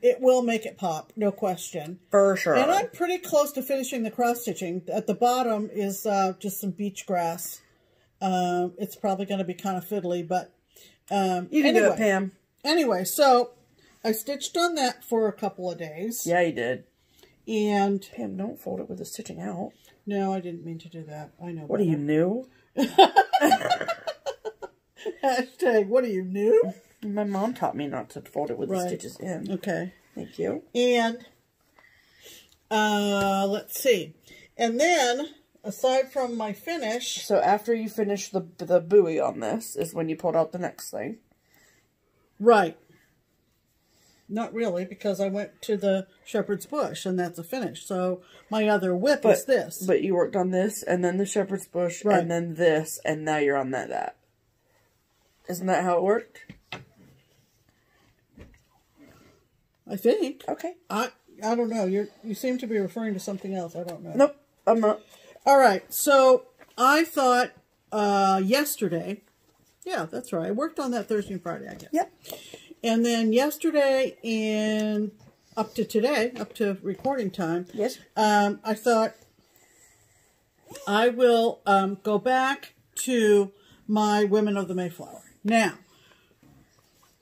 it will make it pop, no question. For sure. And I'm pretty close to finishing the cross-stitching. At the bottom is just some beach grass. It's probably going to be kind of fiddly, but you can do it, Pam. Anyway, so I stitched on that for a couple of days. Yeah, you did. And Pam, don't fold it with the stitching out. no, I didn't mean to do that. I know. What are you, new? Hashtag, what are you, new? My mom taught me not to fold it with the stitches in. Okay. Thank you. And let's see. And then, aside from my finish... So after you finish the buoy on this is when you pulled out the next thing. Right. Not really, because I went to the shepherd's bush, and that's a finish. So my other whip is this. But you worked on this, and then the shepherd's bush, and then this, and now you're on that. Isn't that how it worked? I think. Okay. I don't know. You seem to be referring to something else. I don't know. Nope, I'm not. All right. So I thought yesterday. Yeah, that's right. I worked on that Thursday and Friday, I guess. Yep. And then yesterday and up to today, up to recording time, yes, I thought I will go back to my Women of the Mayflower. Now,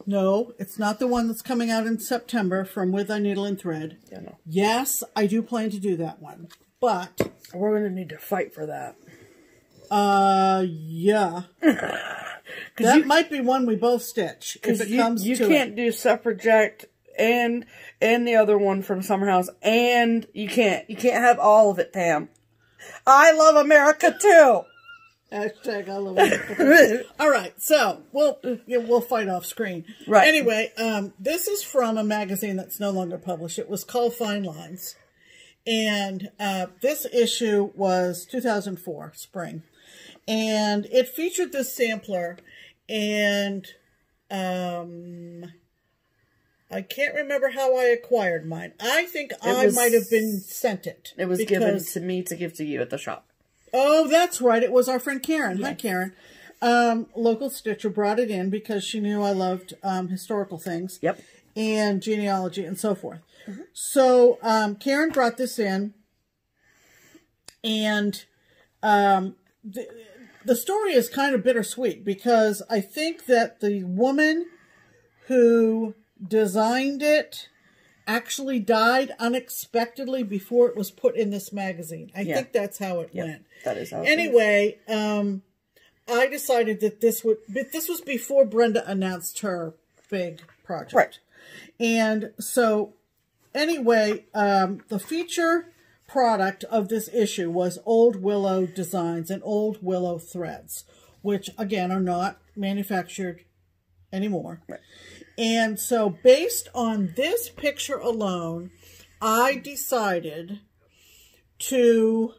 no, it's not the one that's coming out in September from With Thy Needle and Thread. Yeah, no. Yes, I do plan to do that one, but we're going to need to fight for that. Yeah. That might be one we both stitch if it comes to it. You can't do Suffragette and the other one from Summer House, and you can't have all of it, Pam. I love America too. Hashtag I love America. All right, so we'll fight off screen. Right. Anyway, this is from a magazine that's no longer published. It was called Fine Lines, and this issue was 2004 spring. And it featured this sampler, and I can't remember how I acquired mine. I think I might have been sent it. It was given to me to give to you at the shop. Oh, that's right. It was our friend Karen. Yes. Hi, Karen. Local Stitcher brought it in because she knew I loved historical things. Yep. And genealogy and so forth. Mm-hmm. So Karen brought this in, and the story is kind of bittersweet because I think that the woman who designed it actually died unexpectedly before it was put in this magazine. I think that's how it went. That is how it Anyway, I decided that this was before Brenda announced her big project. Right. And so anyway, the feature product of this issue was Old Willow designs and Old Willow threads, which again are not manufactured anymore. Right. And so based on this picture alone, I decided to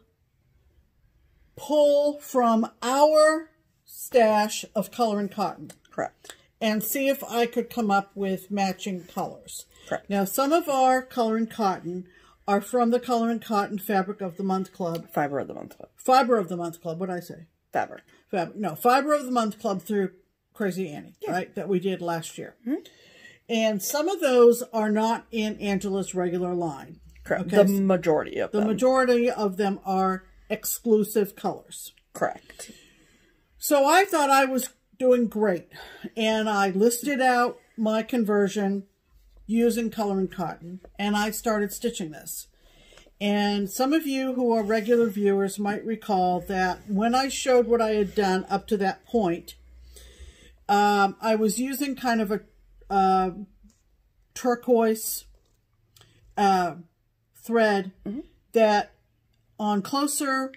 pull from our stash of Color and Cotton. Correct. And see if I could come up with matching colors. Correct. Now, some of our Color and Cotton are from the Color and Cotton Fabric of the Month Club. Fiber of the Month Club. Fiber of the Month Club. What did I say? Fabric. No, Fiber of the Month Club through Crazy Annie, right? That we did last year. Mm-hmm. And some of those are not in Angela's regular line. Correct. Okay? The majority of them. The majority of them are exclusive colors. Correct. So I thought I was doing great. And I listed out my conversion using Color and Cotton, and I started stitching this. And some of you who are regular viewers might recall that when I showed what I had done up to that point, I was using kind of a turquoise thread that on closer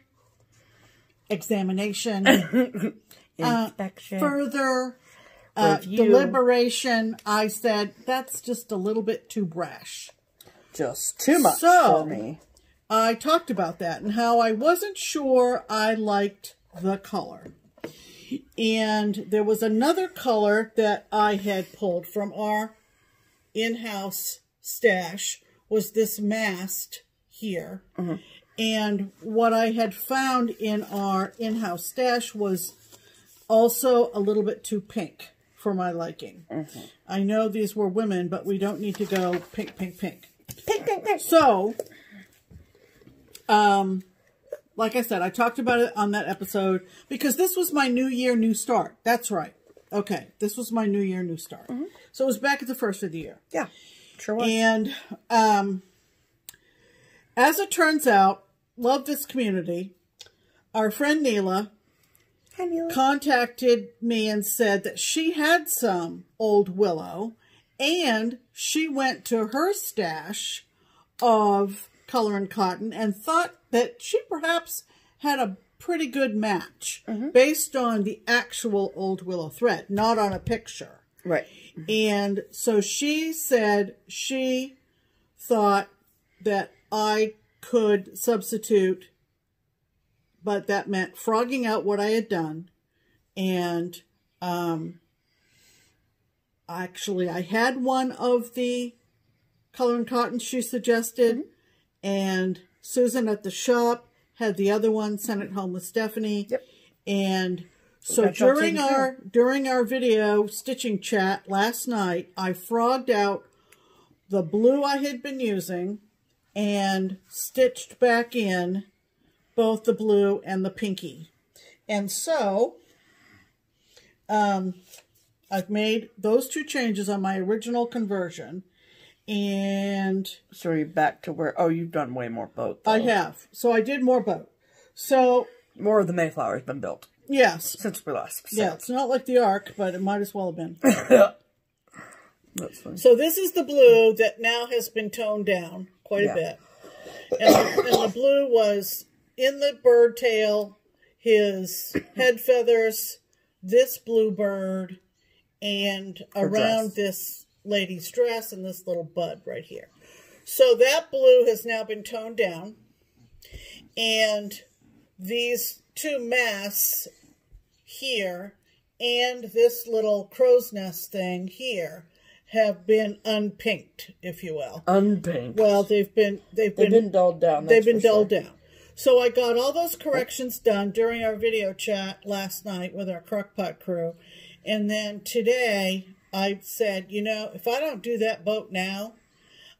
examination, inspection, further deliberation, I said, that's just a little bit too brash. Just too much for me. I talked about that and how I wasn't sure I liked the color. And there was another color that I had pulled from our in-house stash, was this mast here. Mm-hmm. And what I had found in our in-house stash was also a little bit too pink for my liking. Mm-hmm. I know these were women, but we don't need to go pink, pink, pink. Pink, pink, pink. So, like I said, I talked about it on that episode because this was my new year, new start. That's right. Okay, this was my New Year, New Start. So it was back at the first of the year. Yeah, sure was. And as it turns out, love this community. Our friend Neela contacted me and said that she had some old willow, and she went to her stash of Color and Cotton and thought that she perhaps had a pretty good match based on the actual old willow thread, not on a picture. Right. And so she said she thought that I could substitute, but that meant frogging out what I had done. And actually, I had one of the Color and Cotton she suggested, and Susan at the shop had the other one, sent it home with Stephanie. Yep. And so during our video stitching chat last night, I frogged out the blue I had been using and stitched back in both the blue and the pinky. And so I've made those two changes on my original conversion. And so you're back to where, oh, you've done way more boat, though. I have. So I did more boat. So more of the Mayflower has been built. Yes. Since we last. Yeah, it's not like the Ark, but it might as well have been. That's funny. So this is the blue that now has been toned down quite a bit. And the blue was in the bird tail, his head feathers, this blue bird, and around this lady's dress and this little bud right here. So that blue has now been toned down. And these two masks here and this little crow's nest thing here have been unpinked, if you will. Unpinked. Well, they've been dulled down. They've been dulled down. So I got all those corrections done during our video chat last night with our Crockpot crew. And then today I said, you know, if I don't do that boat now,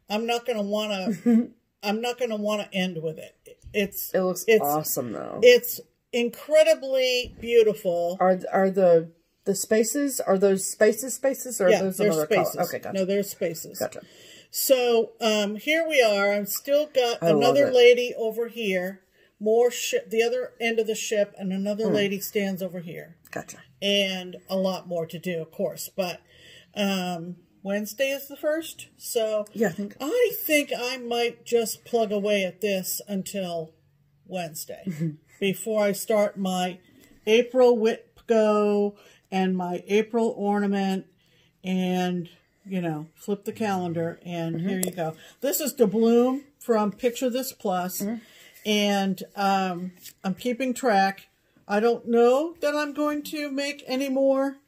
I'm not going to want to I'm not going to want to end with it. It looks awesome though. It's incredibly beautiful. Are the spaces, are those spaces or are those another spaces. color? Okay, gotcha. No, there's spaces. Gotcha. So here we are. I've still got another lady over here, more ship, the other end of the ship, and another lady stands over here. Gotcha. And a lot more to do, of course. But Wednesday is the 1st, so yeah, I think I might just plug away at this until Wednesday before I start my April whip go and my April ornament, and you know, flip the calendar, and here you go. This is Doubloon from Picture This Plus, and I'm keeping track. I don't know that I'm going to make any more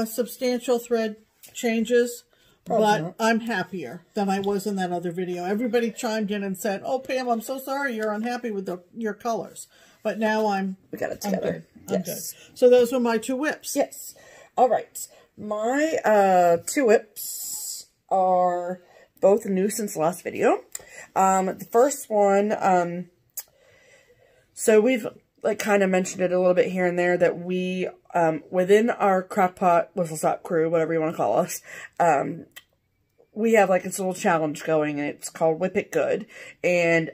substantial thread changes, but I'm happier than I was in that other video. Everybody chimed in and said, "Oh, Pam, I'm so sorry you're unhappy with your colors." But now we got it together. I'm good. So those were my two whips. Yes. All right. My two whips are both new since the last video. The first one, so we've like kind of mentioned it a little bit here and there that we, within our Crockpot Whistle Stop crew, whatever you want to call us, we have like this little challenge going, and it's called Whip It Good. And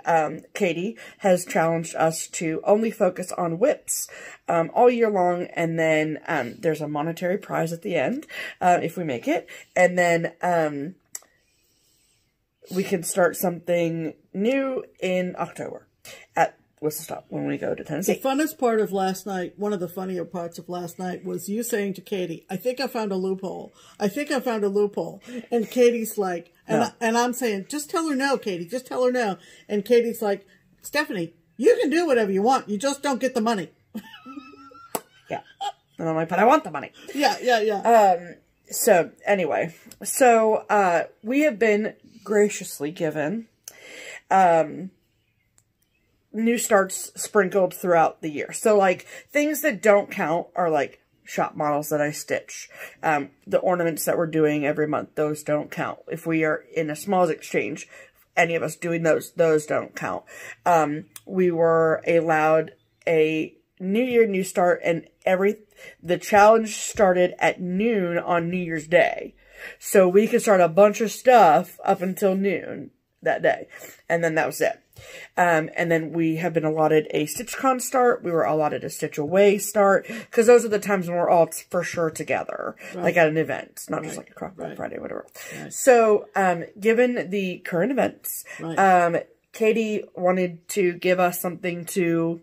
Katie has challenged us to only focus on whips all year long, and then there's a monetary prize at the end if we make it. And then we can start something new in October at Whistle Stop when we go to Tennessee. The funnest part of last night, one of the funnier parts of last night, was you saying to Katie, "I think I found a loophole. I think I found a loophole." And Katie's like, and I'm saying, "Just tell her no, Katie. Just tell her no." And Katie's like, "Stephanie, you can do whatever you want. You just don't get the money." Yeah. And I'm like, "But I want the money." Yeah. So anyway, so we have been graciously given new starts sprinkled throughout the year. So like things that don't count are like shop models that I stitch. The ornaments that we're doing every month, those don't count. If we are in a smalls exchange, any of us doing those don't count. We were allowed a New Year, new start, and the challenge started at noon on New Year's Day. So we could start a bunch of stuff up until noon that day. And then that was it. And then we have been allotted a StitchCon start. We were allotted a Stitch Away start. Because those are the times when we're all for sure together. Right. Like at an event. Not just like a Crocodile Friday, whatever. Right. So, given the current events, Katie wanted to give us something to...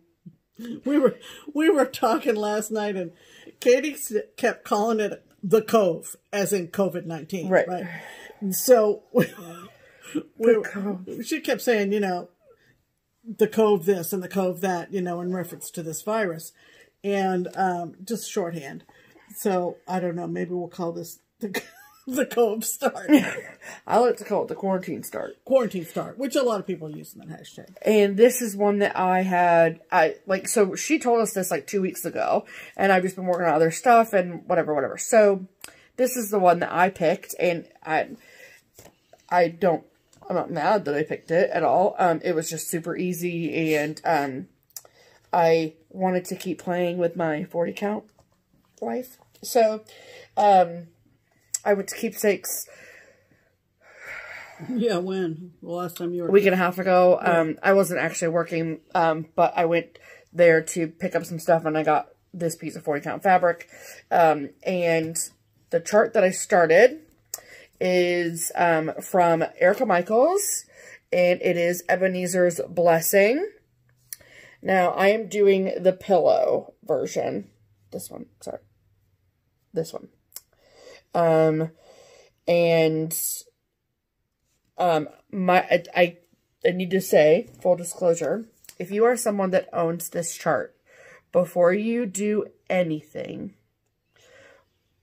We were talking last night, and Katie kept calling it the Cove, as in COVID-19. Right. And so she kept saying, you know, the Cove this and the Cove that, you know, in reference to this virus, and just shorthand. So I don't know. Maybe we'll call this the Cove start. I like to call it the quarantine start. Quarantine start, which a lot of people use in that hashtag. And this is one that so she told us this like 2 weeks ago, and I've just been working on other stuff and whatever. So this is the one that I picked, and I'm not mad that I picked it at all. It was just super easy, and I wanted to keep playing with my 40 count life. So, I went to Keepsakes. Yeah, when? The last time you were... A week and a half ago. Yeah. I wasn't actually working, but I went there to pick up some stuff, and I got this piece of 40 count fabric. And the chart that I started is from Erica Michaels, and it is Ebenezer's Blessing. Now, I am doing the pillow version. This one, sorry. This one. I need to say, full disclosure, if you are someone that owns this chart, before you do anything,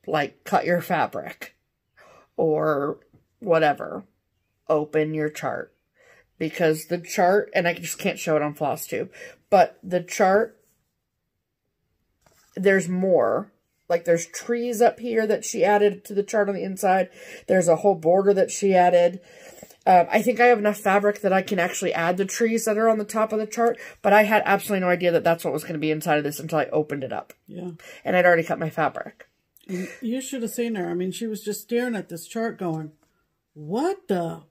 like cut your fabric or whatever, open your chart. Because the chart, and I just can't show it on FlossTube, but the chart, there's more. Like, there's trees up here that she added to the chart on the inside. There's a whole border that she added. I think I have enough fabric that I can actually add the trees that are on the top of the chart. But I had absolutely no idea that that's what was going to be inside of this until I opened it up. Yeah. And I'd already cut my fabric. You should have seen her. I mean, she was just staring at this chart going, what the?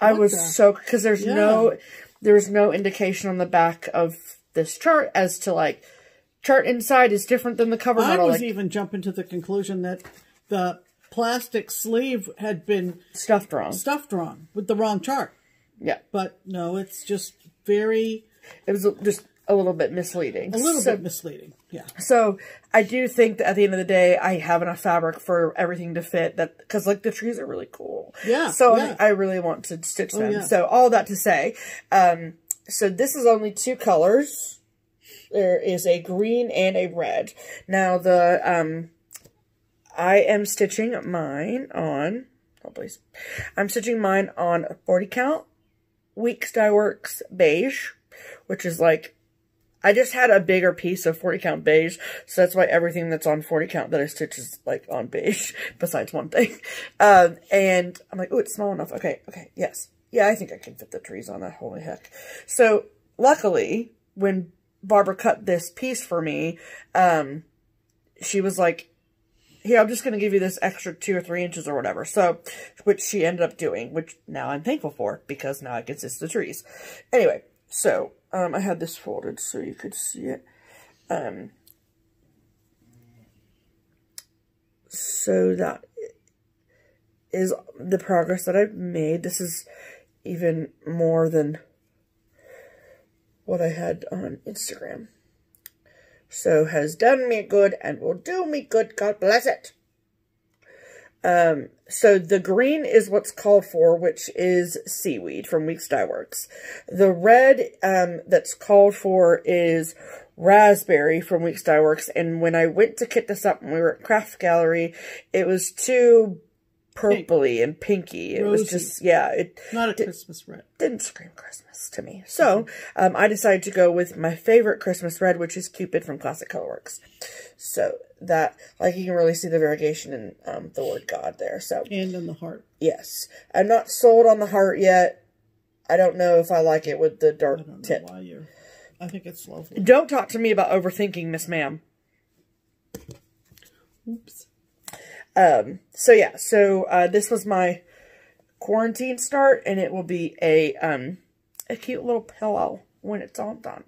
I was so, because there was no indication on the back of this chart as to, like, chart inside is different than the cover model. I was even jumping to the conclusion that the plastic sleeve had been stuffed wrong with the wrong chart. Yeah. But no, it's just very... It was just a little bit misleading. A little bit misleading, yeah. So I do think that at the end of the day, I have enough fabric for everything to fit. That because, like, the trees are really cool. Yeah. So yeah. I really want to stitch them. Yeah. So all that to say, so this is only 2 colors. There is a green and a red. Now, I am stitching mine on, I'm stitching mine on 40 count Weeks Dye Works beige, which is like, I just had a bigger piece of 40 count beige, so that's why everything that's on 40 count that I stitch is like on beige, besides one thing. And I'm like, oh, it's small enough. Okay, yes. Yeah, I think I can fit the trees on that, holy heck. So, luckily, when Barbara cut this piece for me, she was like, here, I'm just going to give you this extra 2 or 3 inches or whatever. So, which she ended up doing, which now I'm thankful for, because now I can stitch the trees. Anyway, so, I had this folded so you could see it. So that is the progress that I've made. This is even more than what I had on Instagram. So has done me good and will do me good. God bless it. So the green is what's called for, which is seaweed from Weeks Dye Works. The red that's called for is raspberry from Weeks Dye Works. And when I went to kit this up when we were at Craft Gallery, it was too purpley and pinky. It was just, yeah. Not a Christmas red. Didn't scream Christmas to me. So, I decided to go with my favorite Christmas red, which is Cupid from Classic Colorworks. So, that, like, you can really see the variegation in the word God there. So and in the heart. Yes. I'm not sold on the heart yet. I don't know if I like it with the dark tip. Why you're... I think it's lovely. Don't talk to me about overthinking, Miss Ma'am. Oops. So yeah, this was my quarantine start, and it will be a cute little pillow when it's all done.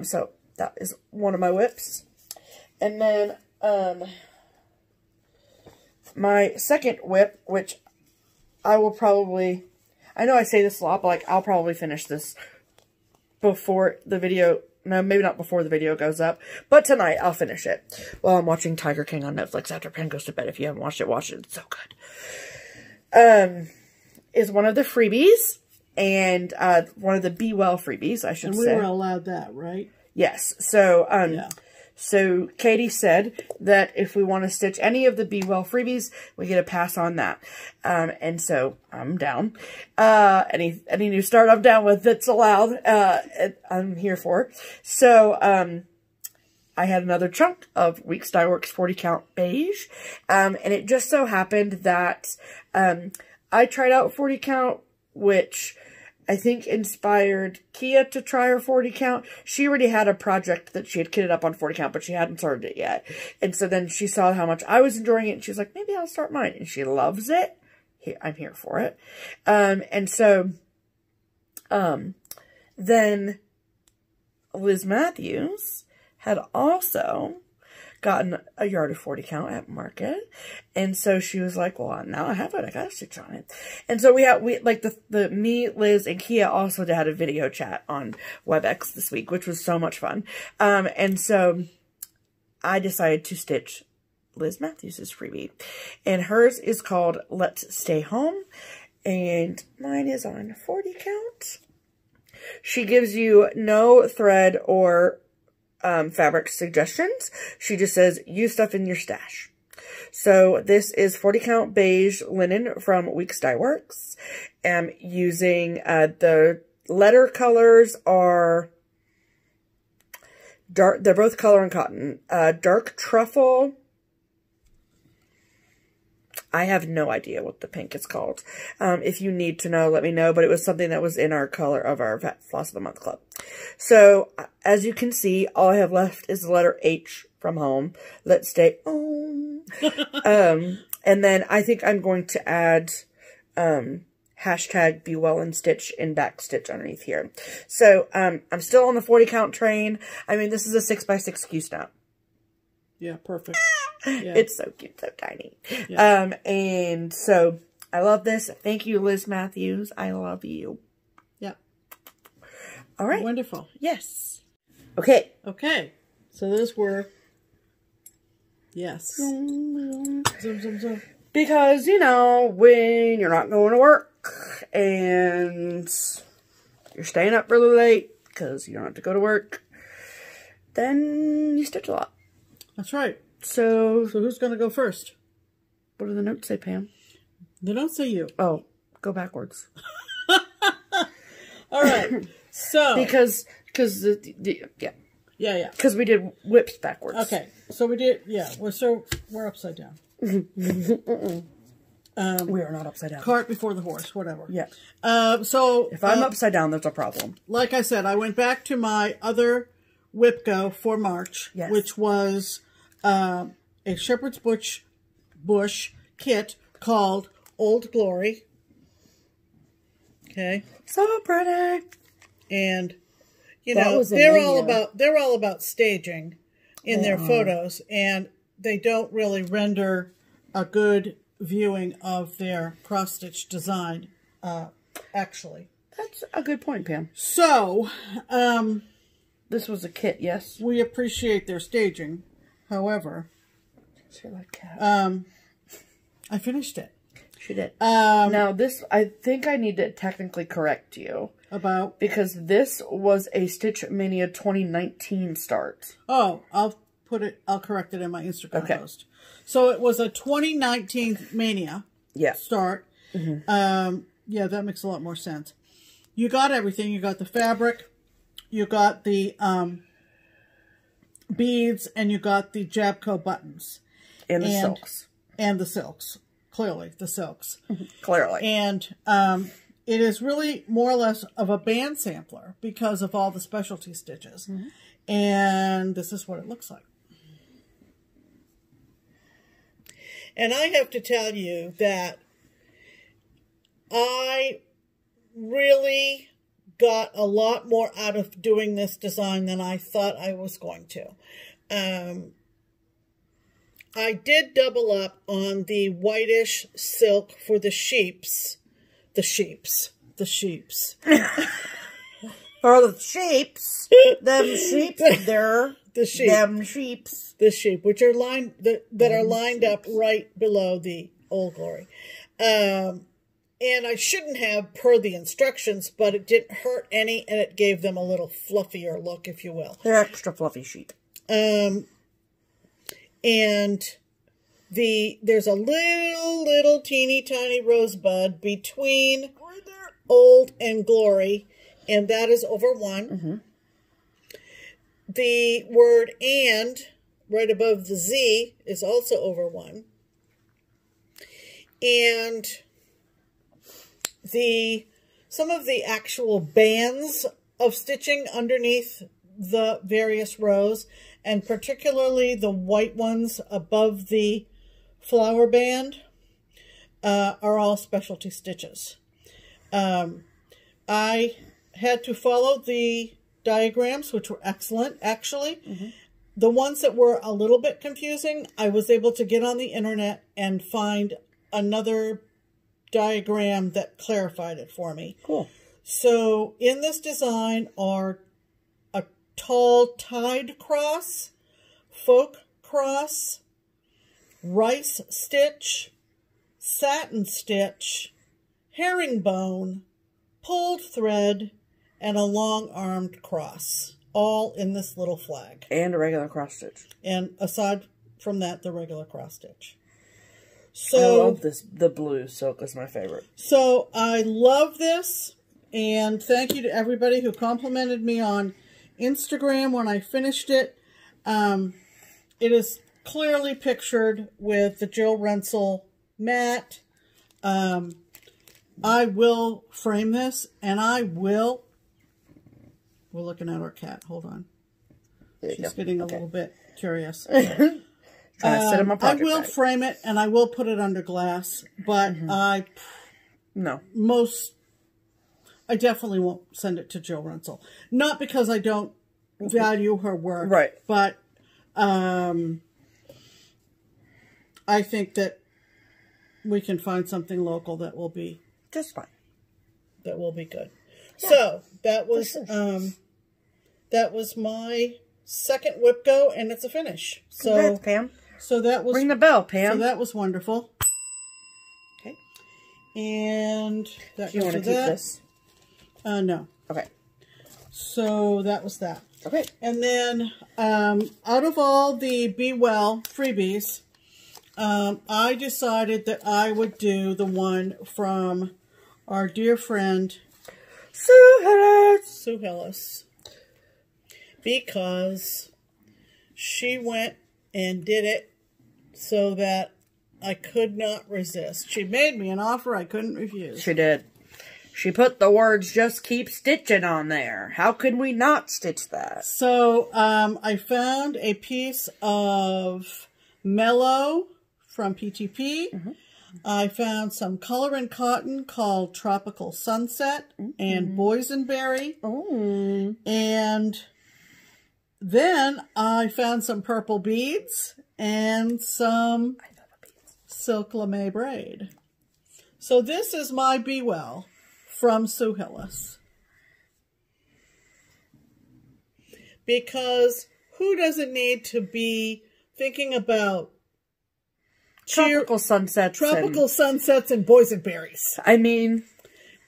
So that is one of my whips. And then, my second whip, which I will probably, I know I say this a lot, but like, I'll probably finish this before the video, no, maybe not before the video goes up, but tonight I'll finish it while I'm watching Tiger King on Netflix after Pen goes to bed. If you haven't watched it, watch it. It's so good. Is one of the freebies, and one of the Be Well freebies, I should say. And we were allowed that, right? Yes. So, Yeah. So Katie said that if we want to stitch any of the Be Well freebies, we get a pass on that. And so I'm down. Any new start I'm down with that's allowed, I'm here for. So, I had another chunk of Weeks Dye Works 40 count beige. And it just so happened that, I tried out 40 count, which I think inspired Kia to try her 40 count. She already had a project that she had kitted up on 40 count, but she hadn't started it yet. And so then she saw how much I was enjoying it, and she was like, maybe I'll start mine. And she loves it. I'm here for it. And so, then Liz Matthews had also gotten a yard of 40 count at market. And so she was like, well, now I have it. I gotta stitch on it. And so me, Liz, and Kia also had a video chat on WebEx this week, which was so much fun. And so I decided to stitch Liz Matthews' freebie. And hers is called Let's Stay Home. And mine is on 40 count. She gives you no thread or fabric suggestions. She just says, use stuff in your stash. So this is 40 count beige linen from Weeks Dye Works. Using the letter colors are dark. They're both color and cotton. Dark truffle. I have no idea what the pink is called. If you need to know, let me know. But it was something that was in our color of our Floss of the Month Club. So, as you can see, all I have left is the letter H from home. Let's stay home. And then I think I'm going to add hashtag Be Well and Stitch in back stitch underneath here. So, I'm still on the 40 count train. I mean, this is a 6x6 Q-snap. Yeah, perfect. Yeah. It's so cute, so tiny. Yeah. And so I love this. Thank you, Liz Matthews. I love you. Yeah. All right. Wonderful. Yes. Okay. Okay. So those were, yes. Zoom, zoom, zoom. Because, you know, when you're not going to work and you're staying up really late because you don't have to go to work, then you stitch a lot. That's right. So who's going to go first? What do the notes say, Pam? They don't say you. Oh, go backwards. All right. So because yeah. Yeah. Because we did whips backwards. Okay. So we did. Yeah. We're upside down. We are not upside down. Cart before the horse. Whatever. Yeah. So if I'm upside down, there's a problem. Like I said, I went back to my other WIPGO for March, yes, which was a Shepherd's Bush kit called Old Glory. Okay. So pretty. And you know, they're all about staging in their photos, and they don't really render a good viewing of their cross-stitch design, actually. That's a good point, Pam. So, this was a kit, yes? We appreciate their staging. However, I finished it. She did. Now, this, I think I need to technically correct you. About? Because this was a Stitch Mania 2019 start. Oh, I'll correct it in my Instagram post. So it was a 2019 Mania start. Mm-hmm. Yeah, that makes a lot more sense. You got everything. You got the fabric. You got the beads. And you got the Jabco buttons. And the silks. And the silks. Clearly, the silks. Clearly. And it is really more or less of a band sampler because of all the specialty stitches. And this is what it looks like. And I have to tell you that I really got a lot more out of doing this design than I thought I was going to. I did double up on the whitish silk for the sheeps. The sheeps. For the sheeps, them sheep, they're the sheep. Them sheeps. The sheep, which are lined that are lined up right below the Old Glory. And I shouldn't have per the instructions, but it didn't hurt any, and it gave them a little fluffier look, if you will. They're extra fluffy sheep. And there's a little teeny tiny rosebud between Old and Glory, and that is over 1. The word "and" right above the Z is also over 1. And some of the actual bands of stitching underneath the various rows, and particularly the white ones above the flower band, are all specialty stitches. I had to follow the diagrams, which were excellent, actually. The ones that were a little bit confusing, I was able to get on the internet and find another diagram that clarified it for me. Cool. So in this design are a tall tied cross, folk cross, rice stitch, satin stitch, herringbone, pulled thread, and a long-armed cross, all in this little flag. And a regular cross stitch. And aside from that, the regular cross stitch. I So love this. The blue silk is my favorite. So I love this, and thank you to everybody who complimented me on Instagram when I finished it. It is clearly pictured with the Jill Rensel mat. I will frame this, and I will... We're looking at our cat. Hold on. She's getting a little bit curious. Trying to sit in my I pocket will bag. frame it, and I will put it under glass, but I definitely won't send it to Jill Rensel. Not because I don't value her work, Right. but I think that we can find something local that will be Just fine. good. So that was my second whip go, and it's a finish. So Congrats, Pam. So that was Ring the bell, Pam. So that was wonderful. Okay. And that Do you goes want to to keep that. this? No. Okay. So that was that. Okay. And then out of all the Be Well freebies, I decided that I would do the one from our dear friend Sue Hillis, because she went and did it so that I could not resist. She made me an offer I couldn't refuse. She did. She put the words "just keep stitching" on there. How could we not stitch that? So I found a piece of Mellow from PTP. I found some color and cotton called Tropical Sunset and Boysenberry. Oh. And then I found some purple beads and some silk lame braid. So this is my Be Well from Sue Hillis. Because who doesn't need to be thinking about Tropical sunsets. sunsets and boysenberries? I mean,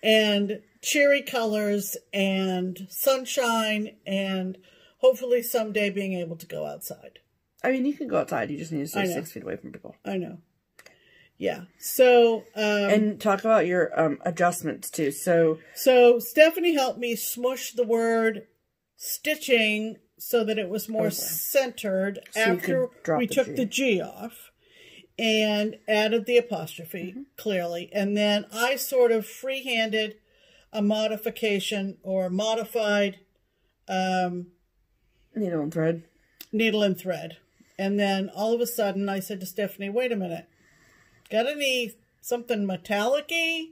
And cheery colors and sunshine and hopefully someday being able to go outside. you can go outside. You just need to I stay know. 6 feet away from people. I know. Yeah. So, And talk about your adjustments, too. So Stephanie helped me smush the word stitching so that it was more centered So you after could drop we the took G. the G off and added the apostrophe, clearly. And then I sort of free-handed a modification or modified needle and thread. Needle and thread. And then all of a sudden I said to Stephanie, wait a minute, got any something metallic-y?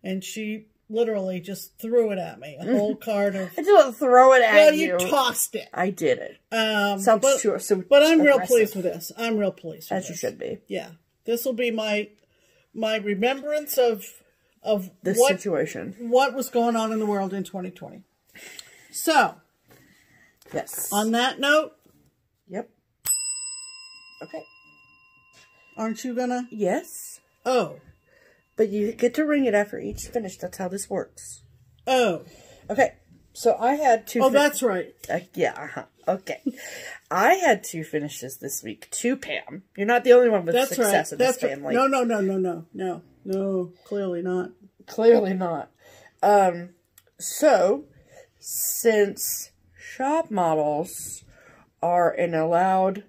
And she literally just threw it at me. A whole card of... I didn't throw it at you. Well, you tossed it. I did it. But I'm real pleased with this. I'm real pleased with this. As you should be. Yeah. This will be my remembrance of this situation. What was going on in the world in 2020. So. Yes. On that note. Yep. Okay. Aren't you gonna? Yes. Oh. But you get to ring it after each finish. That's how this works. Oh. Okay. So I had two... Oh, that's right. Yeah. Okay. I had 2 finishes this week. 2, Pam. You're not the only one with success in this family. No. No, clearly not. Clearly not. So, since shop models are an allowed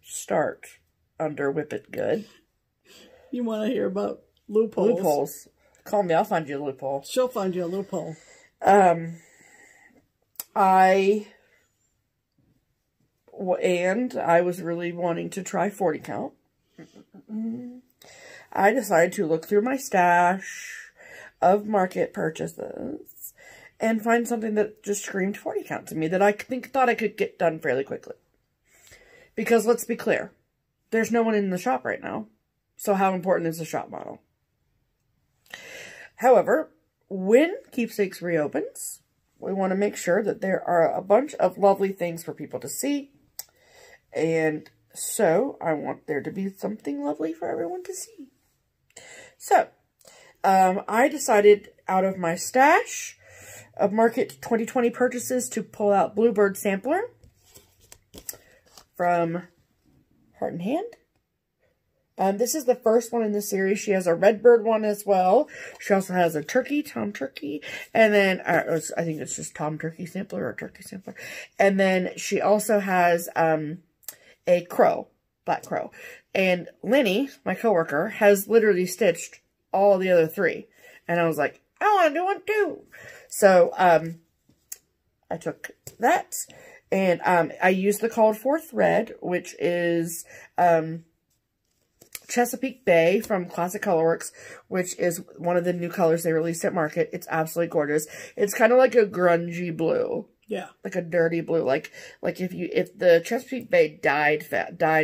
start under Whip It Good. You want to hear about loopholes? Loopholes. Call me, I'll find you a loophole. She'll find you a loophole. I was really wanting to try 40 count. I decided to look through my stash of market purchases and find something that just screamed 40 count to me that I thought I could get done fairly quickly. Because let's be clear, there's no one in the shop right now. So how important is the shop model? However, when Keepsakes reopens, we want to make sure that there are a bunch of lovely things for people to see. And so I want there to be something lovely for everyone to see. So, I decided out of my stash of Market 2020 purchases to pull out Bluebird Sampler from Heart and Hand. This is the first one in the series. She has a Redbird one as well. She also has a Turkey, Tom Turkey, and then I think it's just Tom Turkey Sampler or Turkey Sampler. And then she also has a Crow, Black Crow. And Lenny, my coworker, has literally stitched all the other 3. And I was like, I want to do one too. So I took that and I used the called for thread, which is Chesapeake Bay from Classic Colorworks, which is one of the new colors they released at Market. It's absolutely gorgeous. It's kind of like a grungy blue. Yeah. Like a dirty blue. Like if the Chesapeake Bay dyed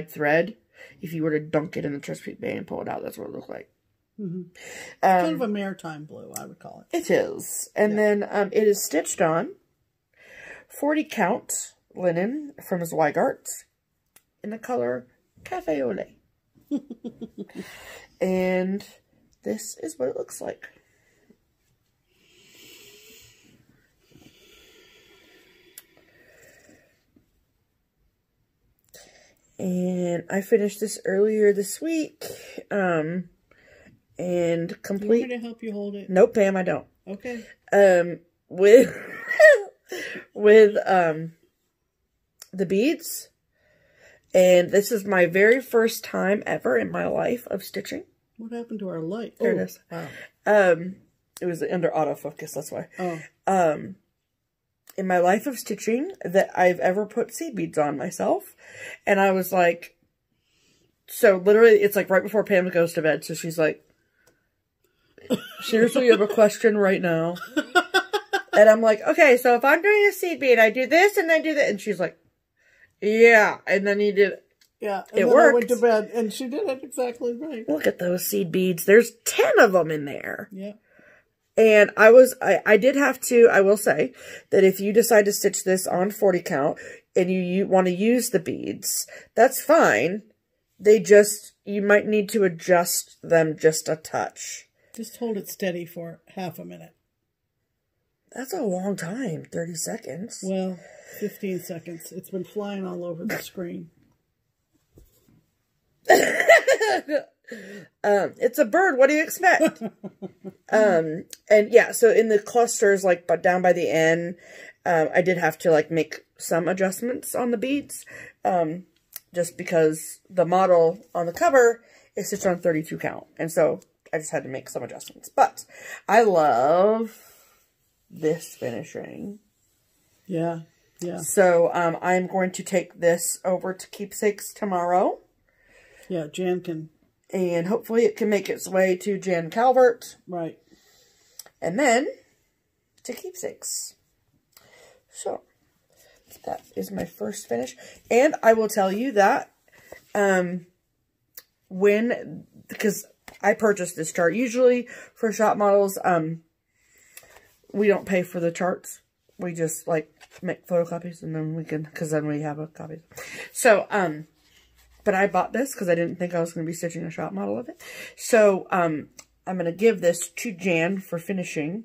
thread, if you were to dunk it in the Chesapeake Bay and pull it out, that's what it looked like. Mm-hmm. Kind of a maritime blue, I would call it. It is. And then it is stitched on 40 count linen from Zweigart in the color Cafe au lait. And this is what it looks like. And I finished this earlier this week. And complete. You want me to help you hold it? Nope, Pam, I don't. Okay. With the beads. And this is my very first time ever in my life of stitching. What happened to our light? There it is. Wow. It was under autofocus, that's why. Oh. In my life of stitching that I've ever put seed beads on myself. And I was like, so literally it's like right before Pam goes to bed. So she's like, seriously, you have a question right now? And I'm like, okay, so if I'm doing a seed bead, I do this and I do that. And she's like, yeah. And then he did it. Yeah. And it then worked. I went to bed and she did it exactly right. Look at those seed beads. There's 10 of them in there. Yeah. And I did have to, I will say, that if you decide to stitch this on 40 count and you want to use the beads, that's fine. You might need to adjust them just a touch. Just hold it steady for half a minute. That's a long time, 30 seconds. Well, 15 seconds. It's been flying all over the screen. It's a bird. What do you expect? And yeah, so in the clusters, like, but down by the end, I did have to like make some adjustments on the beads, just because the model on the cover is stitched on 32 count, and so I just had to make some adjustments. But I love this finishing. Yeah. Yeah. So, I'm going to take this over to Keepsakes tomorrow. Yeah, Jan can. And hopefully it can make its way to Jan Calvert. Right. And then to Keepsakes. So, that is my first finish. And I will tell you that because I purchased this chart. Usually for shop models, we don't pay for the charts. We just like make photocopies and then we can, because then we have a copy. So, but I bought this because I didn't think I was going to be stitching a shop model of it. So, I'm going to give this to Jan for finishing.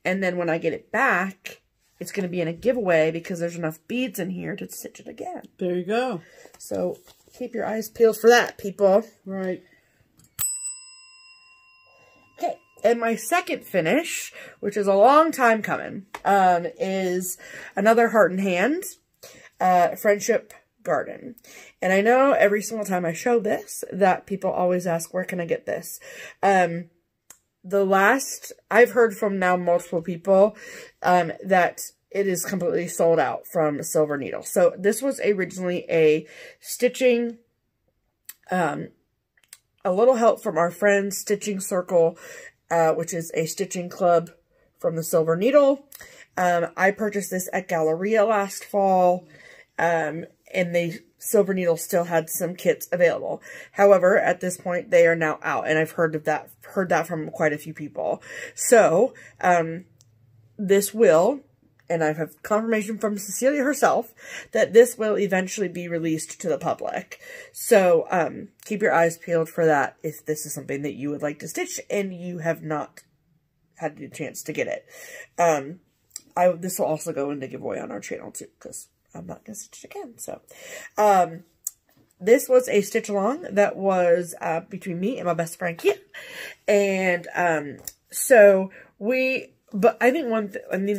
And then when I get it back, it's going to be in a giveaway because there's enough beads in here to stitch it again. There you go. So, keep your eyes peeled for that, people. Right. Okay. And my second finish, which is a long time coming, is another Heart and Hand, Friendship Garden. And I know every single time I show this that people always ask, where can I get this? I've heard from now multiple people that it is completely sold out from Silver Needle. So this was originally a stitching, a little help from our friends Stitching Circle, which is a stitching club from the Silver Needle. I purchased this at Galleria last fall, and Silver Needle still had some kits available. However, at this point, they are now out, and I've heard that from quite a few people. So, this will, and I have confirmation from Cecilia herself, that this will eventually be released to the public. So, keep your eyes peeled for that if this is something that you would like to stitch and you have not had the chance to get it. This will also go into giveaway on our channel too, because I'm not going to stitch it again. So, this was a stitch along that was between me and my best friend Kia. And but I think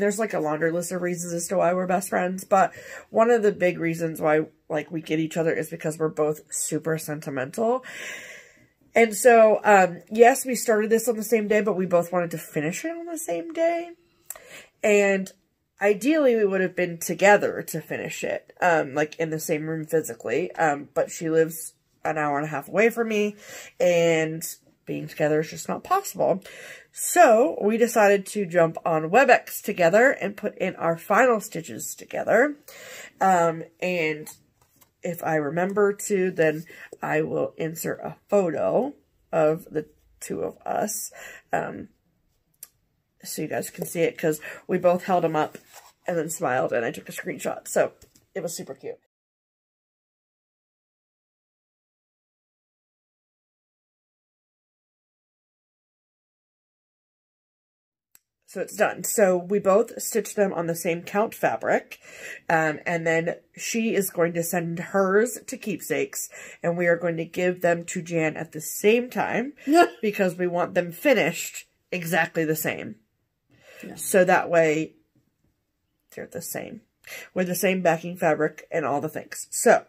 there's like a laundry list of reasons as to why we're best friends, but one of the big reasons why like we get each other is because we're both super sentimental. And so, yes, we started this on the same day, but we both wanted to finish it on the same day. And ideally, we would have been together to finish it, like in the same room physically. But she lives an hour and a half away from me, and being together is just not possible. So we decided to jump on WebEx together and put in our final stitches together. And if I remember to, then I will insert a photo of the two of us, so you guys can see it, because we both held them up and then smiled, and I took a screenshot. So it was super cute. So it's done. So we both stitched them on the same count fabric. And then she is going to send hers to Keepsakes, and we are going to give them to Jan at the same time because we want them finished exactly the same. Yeah. So that way they're the same with the same backing fabric and all the things. So,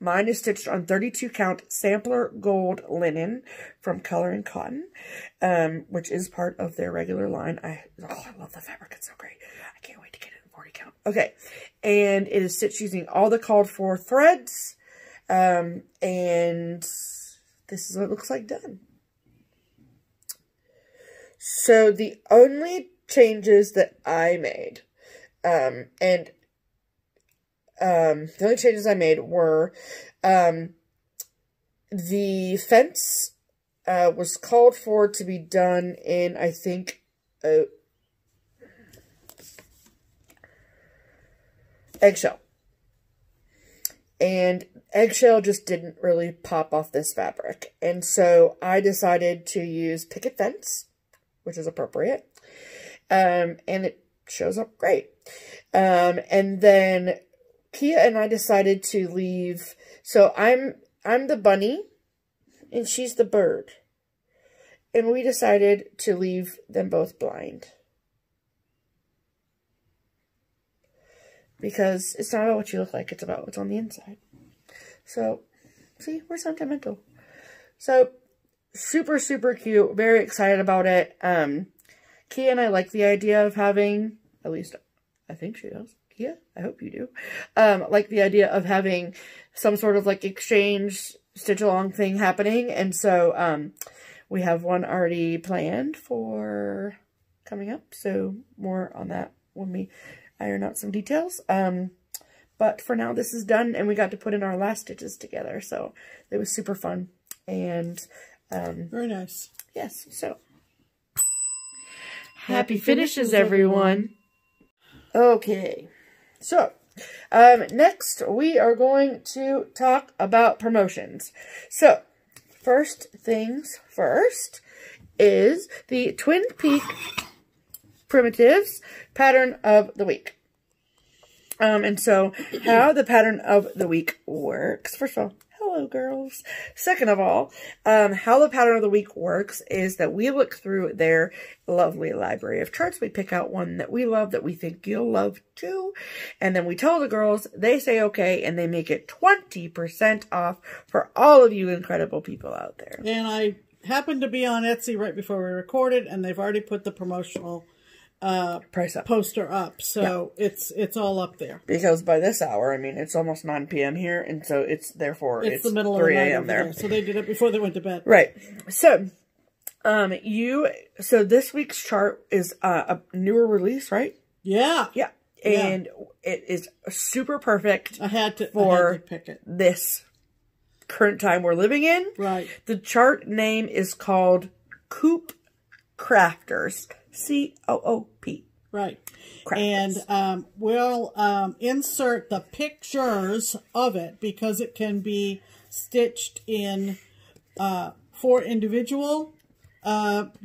mine is stitched on 32 count sampler gold linen from Color and Cotton, which is part of their regular line. I love the fabric. It's so great. I can't wait to get it in 40 count. Okay. And it is stitched using all the called for threads. And this is what it looks like done. So the only changes that I made, the only changes I made were, the fence, was called for to be done in, I think, eggshell. And eggshell just didn't really pop off this fabric. And so I decided to use picket fence, which is appropriate. And it shows up great. And then Kia and I decided to leave, so I'm the bunny and she's the bird. And we decided to leave them both blind. Because it's not about what you look like, it's about what's on the inside. So, see, we're sentimental. So, super, super cute. Very excited about it. Kia and I like the idea of having, at least I think she does. Kia, I hope you do. Like the idea of having some sort of like exchange stitch-along thing happening. And so we have one already planned for coming up. So more on that when we iron out some details. But for now, this is done, and we got to put in our last stitches together. So it was super fun. And very nice. Yes, so happy finishes, everyone. Okay, so next we are going to talk about promotions. So first things first is the Twin Peak Primitives pattern of the week. And so how the pattern of the week works, first of all, hello girls. Second of all, how the pattern of the week works is that we look through their lovely library of charts. We pick out one that we love, that we think you'll love too. And then we tell the girls, they say okay, and they make it 20% off for all of you incredible people out there. And I happened to be on Etsy right before we recorded, and they've already put the promotional price up, poster up, so yeah. It's all up there. Because by this hour, I mean, it's almost 9 p.m. here, and so it's the middle of 3 a.m. there. So they did it before they went to bed. Right. So, so this week's chart is a newer release, right? Yeah. Yeah. And it is super perfect. I had to pick it. This current time we're living in. Right. The chart name is called Coop Crafters. C-O-O-P. Right. Crafters. And we'll insert the pictures of it because it can be stitched in 4 individual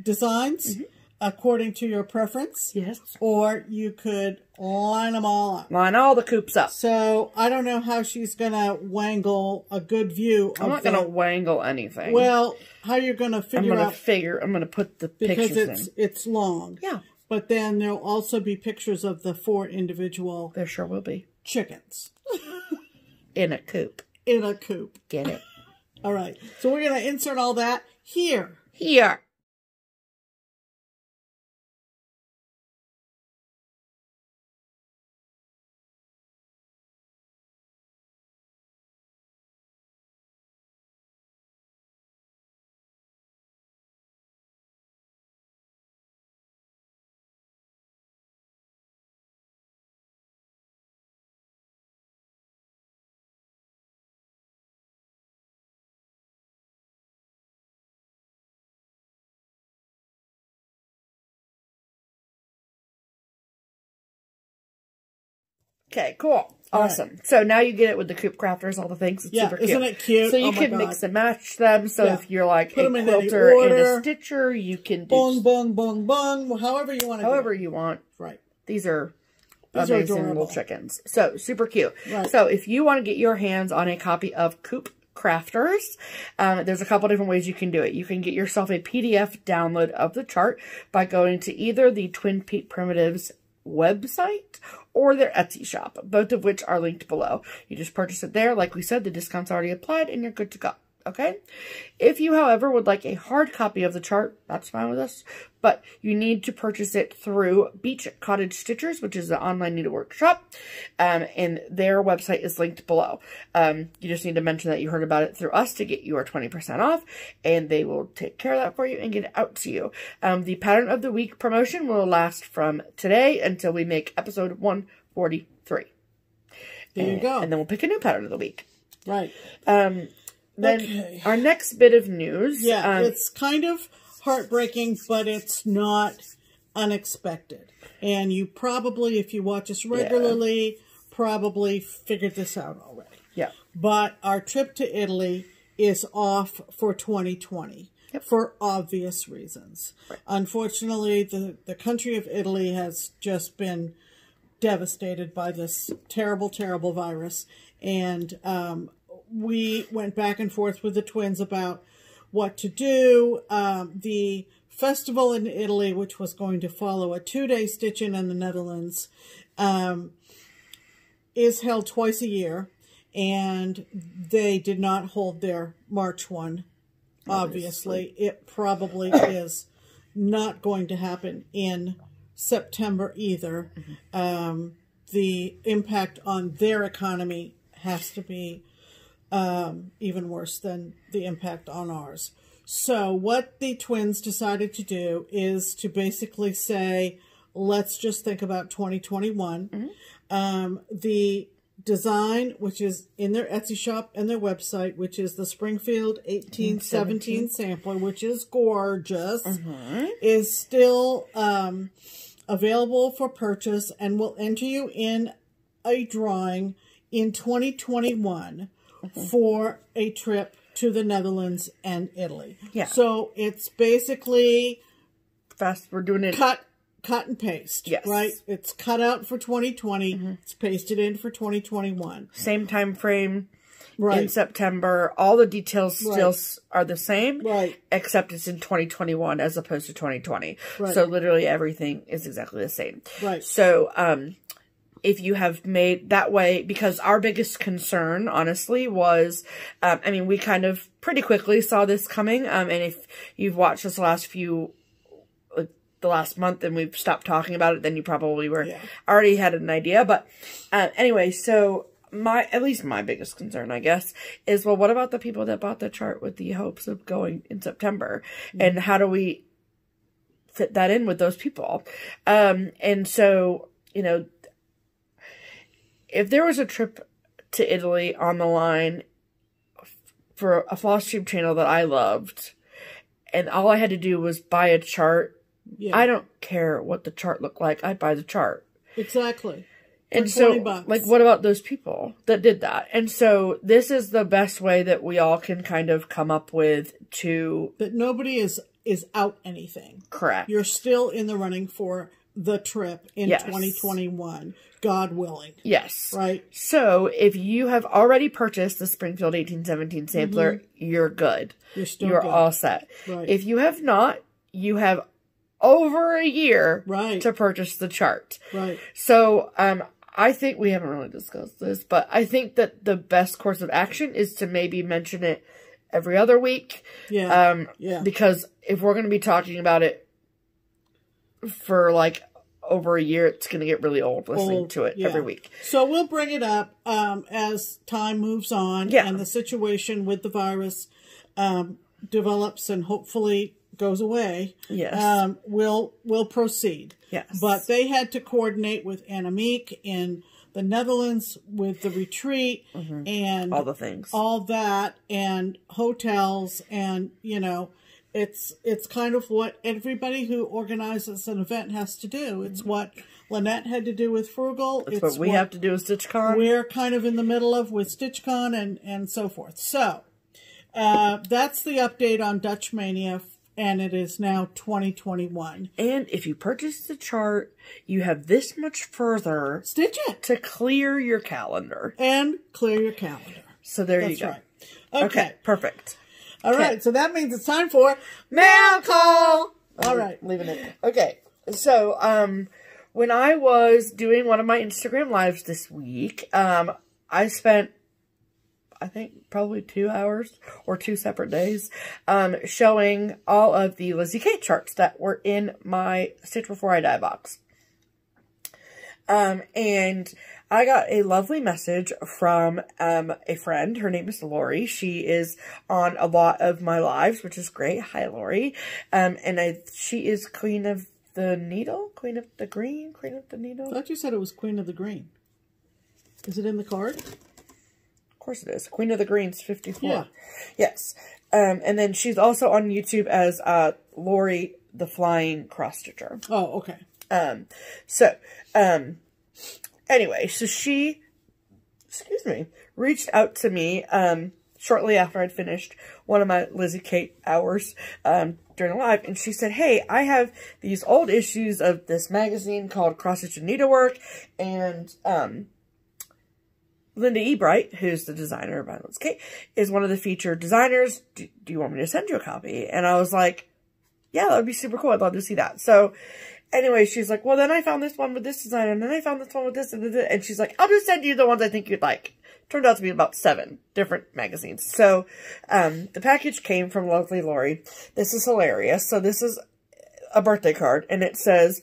designs according to your preference. Yes. Or you could line them all up. Line all the coops up. So I don't know how she's going to wangle a good view of I'm not going to wangle anything. Well, how you're going to figure out... I'm going to put the pictures in. Because it's long. Yeah. But then there'll also be pictures of the 4 individual... There sure will be. Chickens. In a coop. In a coop. Get it? All right. So we're going to insert all that here. Here. Okay, cool. Awesome. Right. So now you get it with the Coop Crafters, all the things. It's super cute. Isn't it cute? So you can mix and match them. So if you're like a quilter and a stitcher, you can do... Bung, bung, bung, bung. However you want to However you want. Right. These are amazing little chickens. So super cute. Right. So if you want to get your hands on a copy of Coop Crafters, there's a couple different ways you can do it. You can get yourself a PDF download of the chart by going to either the Twin Peak Primitives website or their Etsy shop, both of which are linked below. You just purchase it there. Like we said, the discount's already applied and you're good to go. Okay? If you, however, would like a hard copy of the chart, that's fine with us, but you need to purchase it through Beach Cottage Stitchers, which is an online needlework shop, and their website is linked below. You just need to mention that you heard about it through us to get your 20% off, and they will take care of that for you and get it out to you. The Pattern of the Week promotion will last from today until we make episode 143. There you go. And then we'll pick a new Pattern of the Week. Right. Then our next bit of news. Yeah, it's kind of heartbreaking, but it's not unexpected. And you probably, if you watch us regularly, probably figured this out already. Yeah. But our trip to Italy is off for 2020 for obvious reasons. Right. Unfortunately, the country of Italy has just been devastated by this terrible, terrible virus. And we went back and forth with the twins about what to do. The festival in Italy, which was going to follow a 2-day stitch-in the Netherlands, is held twice a year, and they did not hold their March one obviously. It probably is not going to happen in September either. The impact on their economy has to be even worse than the impact on ours. So what the twins decided to do is to basically say, let's just think about 2021. The design, which is in their Etsy shop and their website, which is the Springfield 1817 sampler, which is gorgeous, is still available for purchase and will enter you in a drawing in 2021 for a trip to the Netherlands and Italy. Yeah. So it's basically we're doing it. cut and paste. Yes. Right? It's cut out for 2020. It's pasted in for 2021. Same time frame. Right. In September. All the details still are the same. Right. Except it's in 2021 as opposed to 2020. Right. So literally everything is exactly the same. Right. So, if you have made that way, because our biggest concern, honestly, was, I mean, we kind of pretty quickly saw this coming. And if you've watched us the last month and we've stopped talking about it, then you probably already had an idea. But, anyway, so at least my biggest concern, I guess, is, well, what about the people that bought the chart with the hopes of going in September? And how do we fit that in with those people? And so, you know, if there was a trip to Italy on the line for a Floss Tube channel that I loved, and all I had to do was buy a chart, I don't care what the chart looked like. I'd buy the chart. Exactly. And so, like, what about those people that did that? And so this is the best way that we all can kind of come up with to... That nobody is out anything. Correct. You're still in the running for the trip in 2021, God willing. Yes. Right? So, if you have already purchased the Springfield 1817 sampler, you're good. You're all set. Right. If you have not, you have over a year to purchase the chart. Right. So, I think we haven't really discussed this, but I think that the best course of action is to maybe mention it every other week. Yeah. Because if we're going to be talking about it for like over a year, it's going to get really old listening to it every week. So we'll bring it up as time moves on and the situation with the virus develops and hopefully goes away. Yes. We'll proceed. Yes. But they had to coordinate with Annemiek in the Netherlands with the retreat and all the things, all that, and hotels, and you know, it's kind of what everybody who organizes an event has to do. It's what Lynette had to do with Frugal. It's what we have to do with StitchCon. We're kind of in the middle of with StitchCon and so forth. So that's the update on Dutch Mania. And it is now 2021. And if you purchase the chart, you have this much further stitch it to clear your calendar. And clear your calendar. So there you go. That's right. Okay. Perfect. All right. So that means it's time for mail call. All right. Leaving it. Okay. So, when I was doing one of my Instagram lives this week, I spent, I think, probably 2 hours or 2 separate days showing all of the Lizzie Kate charts that were in my Stitch Before I Die box. And I got a lovely message from a friend. Her name is Lori. She is on a lot of my lives, which is great. Hi, Lori. And she is Queen of the Needle? Queen of the Green? Queen of the Needle? I thought you said it was Queen of the Green. Is it in the card? Of course it is. Queen of the Greens 54. Yeah. Yes. And then she's also on YouTube as Lori the Flying Cross Stitcher. Oh, okay. Anyway, so she, reached out to me shortly after I'd finished one of my Lizzie Kate hours during a live, and she said, hey, I have these old issues of this magazine called Cross Stitch and Needlework, and Linda E. Bright, who's the designer of my Lizzie Kate, is one of the featured designers. Do you want me to send you a copy? And I was like, yeah, that would be super cool. I'd love to see that. So Anyway, she's like, well, then I found this one with this design, and then I found this one with this, and she's like, I'll just send you the ones I think you'd like. Turned out to be about 7 different magazines. So, the package came from lovely Lori. This is hilarious. So this is a birthday card, and it says,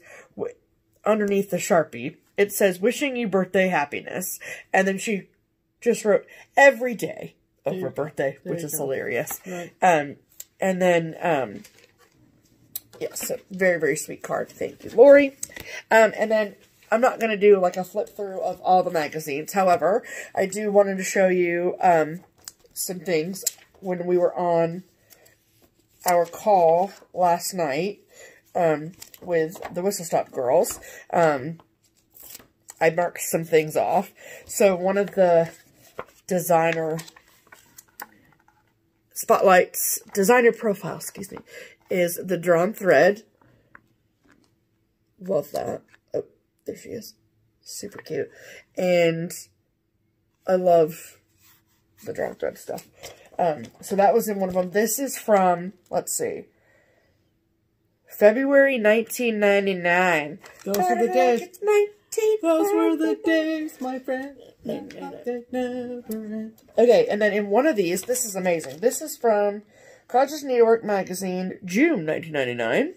underneath the Sharpie, it says, wishing you birthday happiness. And then she just wrote, every day of her birthday, which is hilarious. Right. And then, yes, a very, very sweet card. Thank you, Lori. And then, I'm not going to do like a flip through of all the magazines. However, I do wanted to show you some things when we were on our call last night with the Whistle Stop girls. I marked some things off. So one of the designer spotlights, designer profile, excuse me, is the Drawn Thread. Love that. There she is. Super cute. And I love the Drawn Thread stuff. So that was in one of them. This is from, let's see, February 1999. Those were the days. Those were the days, my friend. Okay, and then in one of these, this is amazing. This is from Conscious Needlework Magazine, June 1999.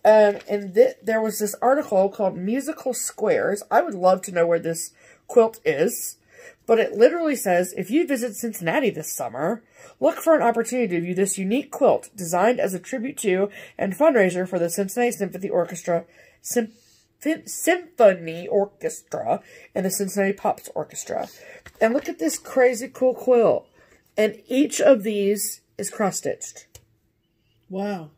And there was this article called Musical Squares. I would love to know where this quilt is. But it literally says, if you visit Cincinnati this summer, look for an opportunity to view this unique quilt designed as a tribute to and fundraiser for the Cincinnati Symphony Orchestra, Symphony Orchestra and the Cincinnati Pops Orchestra. And look at this crazy cool quilt. And each of these is cross-stitched. Wow.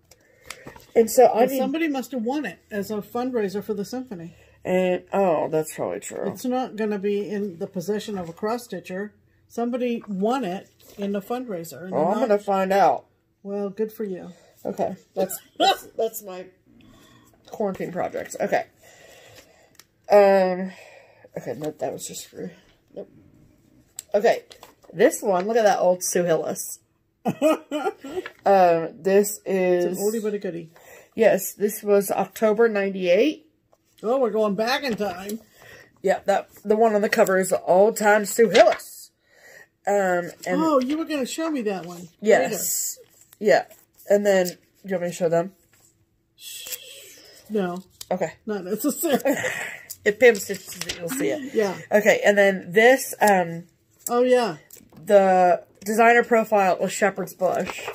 And so I mean, somebody must have won it as a fundraiser for the symphony. And, oh, that's probably true. It's not going to be in the possession of a cross-stitcher. Somebody won it in the fundraiser. Oh, I'm going to find out. Well, good for you. Okay. That's my quarantine projects. Okay. Okay, nope, that was just for... Nope. Okay. This one, look at that old Sue Hillis. This is... It's an oldie but a goodie. Yes, this was October 98. Oh, we're going back in time. Yeah, the one on the cover is the old-time Sue Hillis. And oh, you were going to show me that one. Yes. Later. Yeah. And then, do you want me to show them? No. Okay. Not necessarily. If Pam stitches it, you'll see it. Yeah. Okay, and then this, oh, yeah. The designer profile was Shepherd's Bush.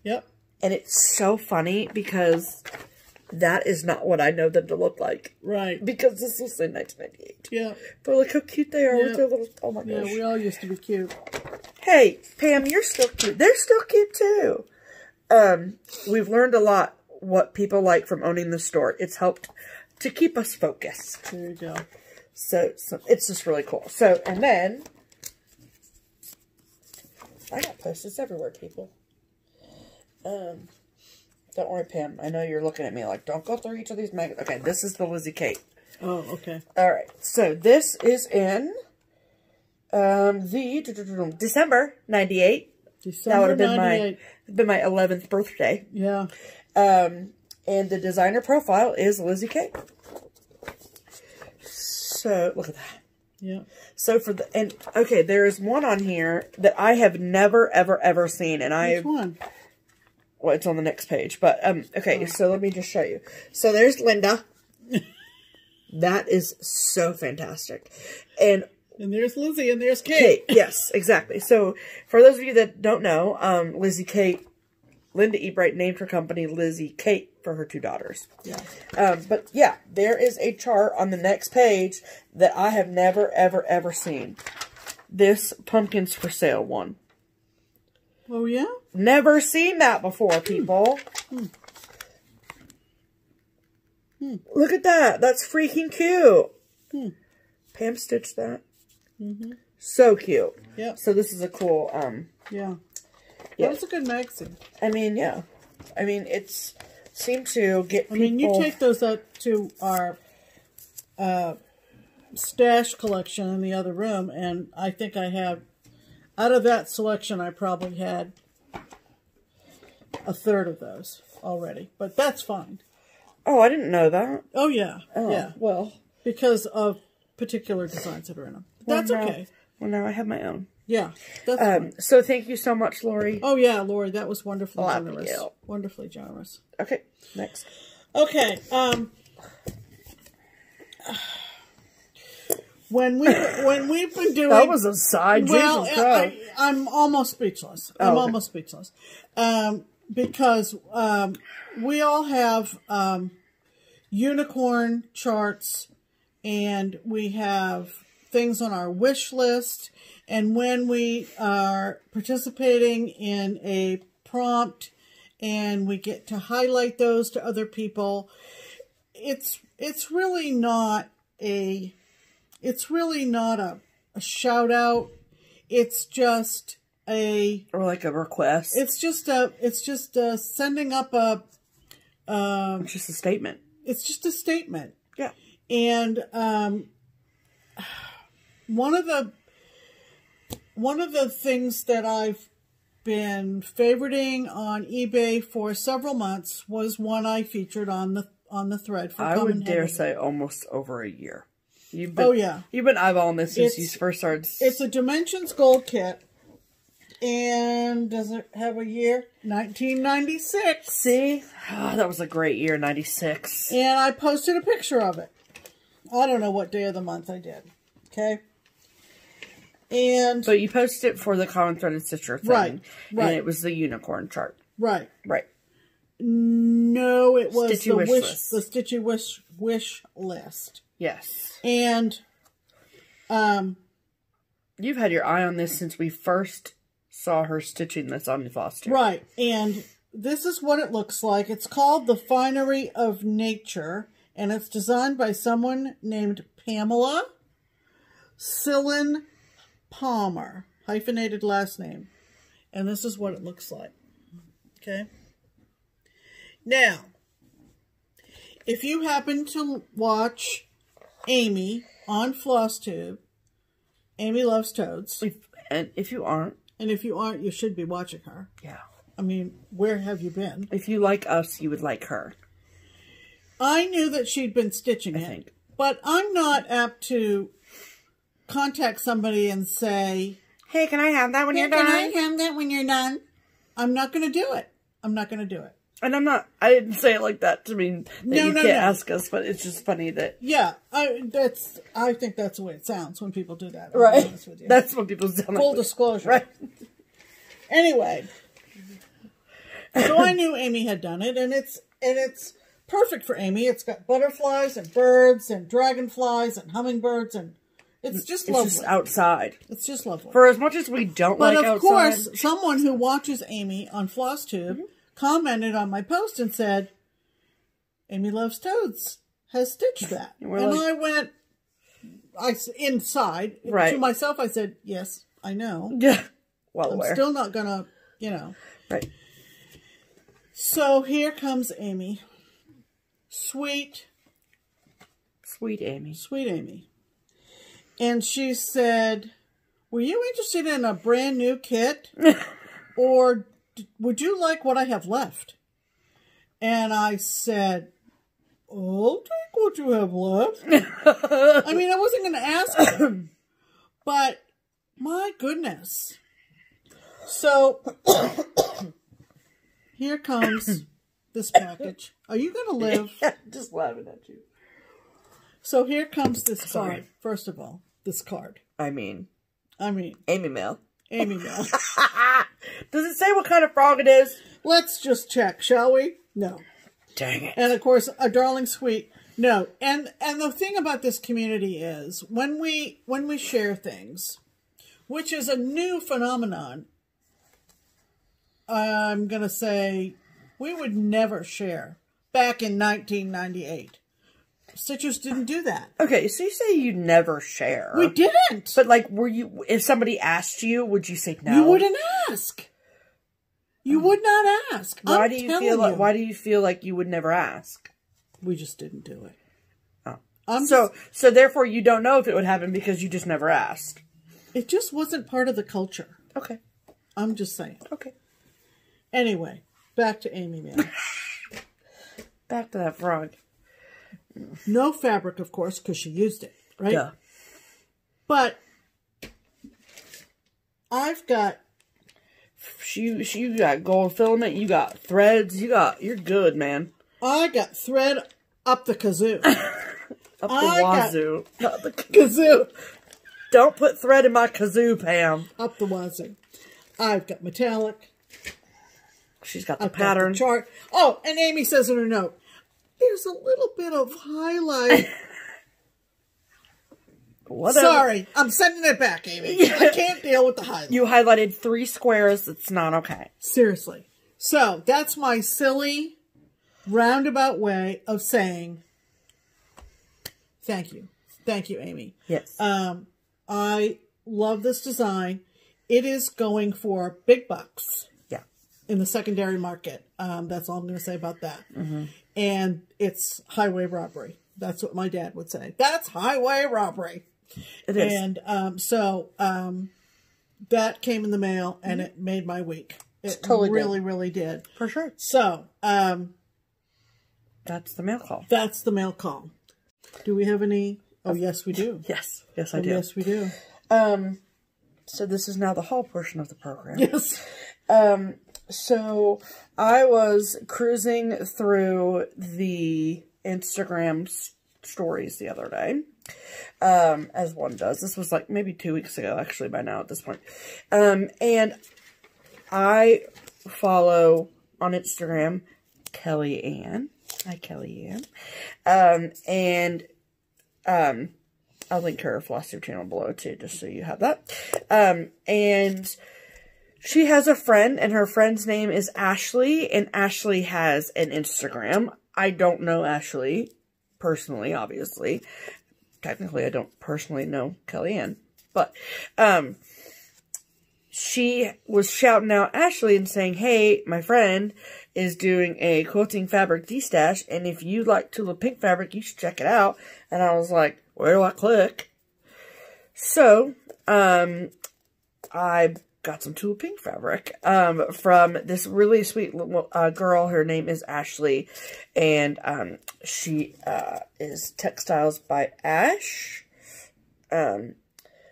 Yep. And it's so funny because that is not what I know them to look like. Right. Because this was in 1998. Yeah. But look how cute they are with their little, oh my gosh. Yeah, we all used to be cute. Hey, Pam, you're still cute. They're still cute too. We've learned a lot what people like from owning the store. It's helped to keep us focused. There you go. So it's just really cool. So, and then, I got Post-its everywhere, people. Don't worry, Pam. I know you're looking at me like, don't go through each of these magazines. Okay, this is the Lizzie Kate. Oh, okay. All right. So this is in the December 98. December that would have been my 11th birthday. Yeah. And the designer profile is Lizzie Kate. So look at that. Yeah. So okay, there is one on here that I have never ever seen, and Which one? Well, it's on the next page, but okay. So let me just show you. So there's Linda. That is so fantastic, and there's Lizzie, and there's Kate. Yes, exactly. So for those of you that don't know, Lizzie Kate, Linda Ebright named her company Lizzie Kate for her 2 daughters. Yeah. But yeah, there is a chart on the next page that I have never ever seen. This Pumpkins for Sale one. Oh, yeah? Never seen that before, people. Look at that. That's freaking cute. Pam stitched that. So cute. Yeah. So this is a cool, yeah. That was a good magazine. I mean, yeah. I mean, it's seemed to get people... I mean, you take those up to our stash collection in the other room, and I think I have... Out of that selection, I probably had a third of those already. But that's fine. Oh, I didn't know that. Oh, yeah. Oh, yeah. well. Because of particular designs that are in them. That's okay. Well, now I have my own. Yeah. That's fine. So thank you so much, Lori. Oh, yeah, Lori, that was wonderfully I'll generous. have to Wonderfully generous. Okay, next. Okay. When we've been doing... That was a side. Well, Jesus I'm almost speechless. Almost speechless. Because we all have unicorn charts, and we have things on our wish list. And when we are participating in a prompt and we get to highlight those to other people, it's really not a shout out. It's just or like a request. It's just sending up a it's just a statement. It's just a statement. Yeah. And one of the things that I've been favoriting on eBay for several months was one I featured on the thread for I Come would and dare Have say almost over a year. You've been, you've been eyeballing this since you first started. It's a Dimensions Gold kit. And does it have a year? 1996. See? Oh, that was a great year, 96. And I posted a picture of it. I don't know what day of the month I did. Okay? And but you posted it for the Common Threaded Stitcher thing. Right. And it was the unicorn chart. Right. Right. No, it was Stitchy the Stitchy wish list. Yes. And you've had your eye on this since we first saw her stitching this on the floss tube. Right. And this is what it looks like. It's called The Finery of Nature, and it's designed by someone named Pamela Sillin Palmer, hyphenated last name. And this is what it looks like. Okay? Now, if you happen to watch Amy on FlossTube, Amy Loves Toads. And if you aren't. And if you aren't, you should be watching her. Yeah. I mean, where have you been? If you like us, you would like her. I knew that she'd been stitching I it. think. But I'm not apt to contact somebody and say, hey, can I have that when you're done? Can I have that when you're done? I'm not going to do it. I'm not going to do it. And I didn't say it like that to mean that you can't ask us, but it's just funny that... Yeah, I think that's the way it sounds when people do that. Right. That's what people sound like. Full disclosure. Right. Anyway. So I knew Amy had done it, and it's perfect for Amy. It's got butterflies and birds and dragonflies and hummingbirds, and it's just lovely. It's just outside. It's just lovely. For as much as we don't like outside. But of course, someone who watches Amy on FlossTube commented on my post and said, Amy Loves Toads has stitched that. And I went, inside, to myself, I said, yes, I know. Yeah, well aware. I'm still not going to, Right. So here comes Amy. Sweet Amy. Sweet Amy. And she said, were you interested in a brand new kit? Or would you like what I have left? And I said, I'll take what you have left. I mean, I wasn't going to ask her. But, my goodness. So, here comes this package. Are you going to live? Just laughing at you. So, here comes this card. First of all, this card. I mean. Amy Mail. Amy Mail. Does it say what kind of frog it is? Let's just check, shall we? No. Dang it. And of course, a darling sweet. No. And the thing about this community is when we share things, which is a new phenomenon, I'm going to say we would never share back in 1998. Stitchers didn't do that. Okay, so you say you never share. We didn't. But like, if somebody asked you, would you say no? You wouldn't ask. You would not ask. Why do you feel like you would never ask? We just didn't do it. Oh. So therefore you don't know if it would happen because you just never asked. It just wasn't part of the culture. Okay. I'm just saying. Okay. Anyway, back to Amy Mail. Back to that frog. No fabric, of course, because she used it, right? Yeah. But I've got... You got gold filament, you got threads, you're good, man. I got thread up the kazoo. Up the wazoo. Up the kazoo. Don't put thread in my kazoo, Pam. Up the wazoo. I've got metallic. She's got the pattern. Got the chart. Oh, and Amy says in her note, there's a little bit of highlight. Whatever. Sorry, I'm sending it back, Amy. I can't deal with the highlight. You highlighted 3 squares. It's not okay. Seriously. So, that's my silly, roundabout way of saying thank you. Thank you, Amy. Yes. I love this design. It is going for big bucks. Yeah. In the secondary market. That's all I'm going to say about that. Mm-hmm. And it's highway robbery. That's what my dad would say. That's highway robbery. It is. And so that came in the mail and it made my week. It totally really did. For sure. So that's the mail call. That's the mail call. Do we have any? Oh, yes, we do. Yes. Yes, I do. Yes, we do. So this is now the haul portion of the program. Yes. So I was cruising through the Instagram stories the other day, as one does. This was like maybe 2 weeks ago, actually, by now at this point. And I follow on Instagram Kelly Ann. Hi, Kelly Ann. And I'll link her Philosophy channel below too, just so you have that. And she has a friend, and her friend's name is Ashley, and Ashley has an Instagram. I don't know Ashley personally, obviously. Technically, I don't personally know Kellyanne, but she was shouting out Ashley and saying, hey, my friend is doing a quilting fabric destash, and if you like Tulip Pink fabric, you should check it out. And I was like, where do I click? So, I got some Tulip Pink fabric from this really sweet little girl. Her name is Ashley, and she is Textiles by Ash.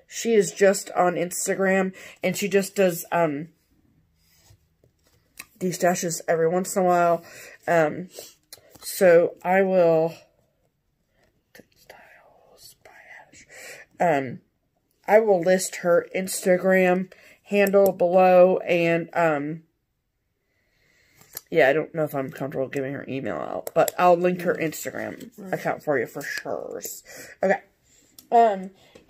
She is just on Instagram, and she just does destashes every once in a while. So I will... Textiles by Ash. I will list her Instagram handle below, and yeah, I don't know if I'm comfortable giving her email out, but I'll link her Instagram account for you for sure. Okay.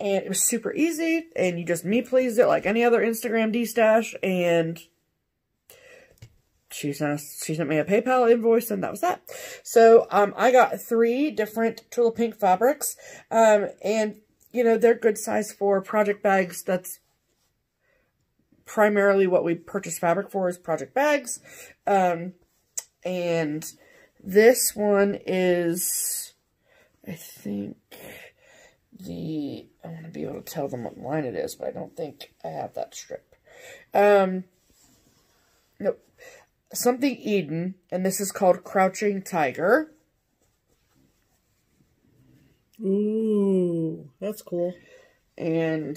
And it was super easy, and you just me-pleased it like any other Instagram destash, and she sent me a PayPal invoice, and that was that. So, I got 3 different Tulip Pink fabrics, and, you know, they're good size for project bags. That's primarily what we purchase fabric for, is project bags. And this one is, I think, I want to be able to tell them what line it is, but I don't think I have that strip. Nope. Something Eden, and this is called Crouching Tiger. Ooh, that's cool. And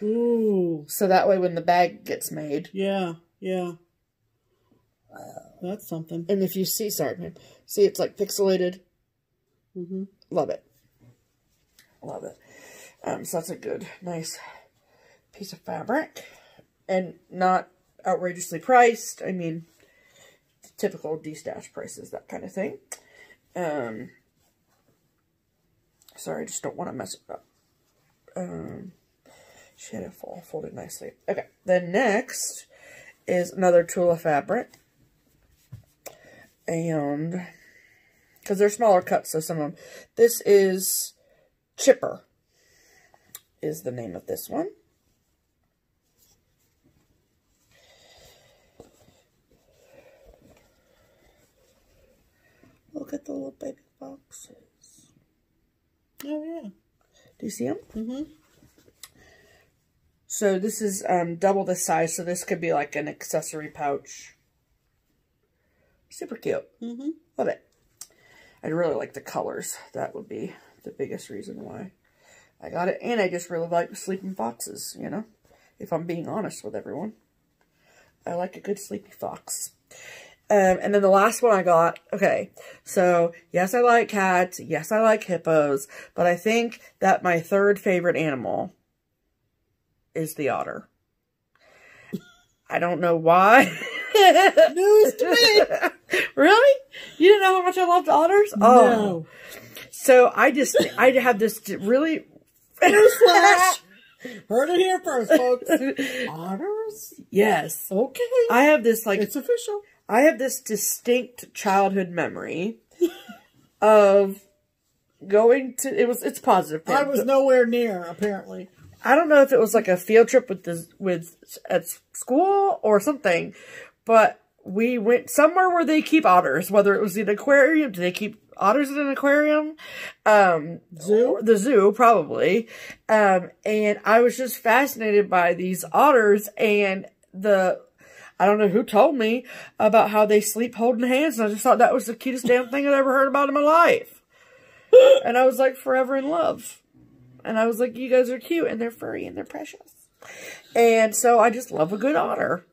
ooh, so that way when the bag gets made. Yeah, yeah. That's something. And if you see, sorry, man, see it's like pixelated. Mm-hmm. Love it. Love it. So that's a good, nice piece of fabric. And not outrageously priced. I mean, typical D-stash prices, that kind of thing. Sorry, I just don't want to mess it up. She had it folded nicely. Okay, then next is another Tula fabric. And, because they're smaller cuts, so some of them. This is Chipper, is the name of this one. Look at the little baby boxes. Oh, yeah. Do you see them? Mm-hmm. So this is double the size, so this could be like an accessory pouch. Super cute. Mm-hmm. Love it. I really like the colors. That would be the biggest reason why I got it. And I just really like sleeping foxes, you know, if I'm being honest with everyone. I like a good sleepy fox. And then the last one I got, okay, so yes, I like cats. Yes, I like hippos. But I think that my third favorite animal is the otter. I don't know why. News to me. Really? You didn't know how much I loved otters? No. Oh. So I have this really... Newsflash. Heard it here first, folks. Otters? Yes. Okay. I have this, like... It's official. I have this distinct childhood memory of going to... It's positive. I was nowhere near, apparently. I don't know if it was like a field trip at school or something, but we went somewhere where they keep otters, whether it was an aquarium. Do they keep otters in an aquarium? Zoo? The zoo, probably. And I was just fascinated by these otters and I don't know who told me about how they sleep holding hands. And I just thought that was the cutest damn thing I'd ever heard about in my life. And I was like forever in love. And I was like, you guys are cute and they're furry and they're precious. And so I just love a good otter.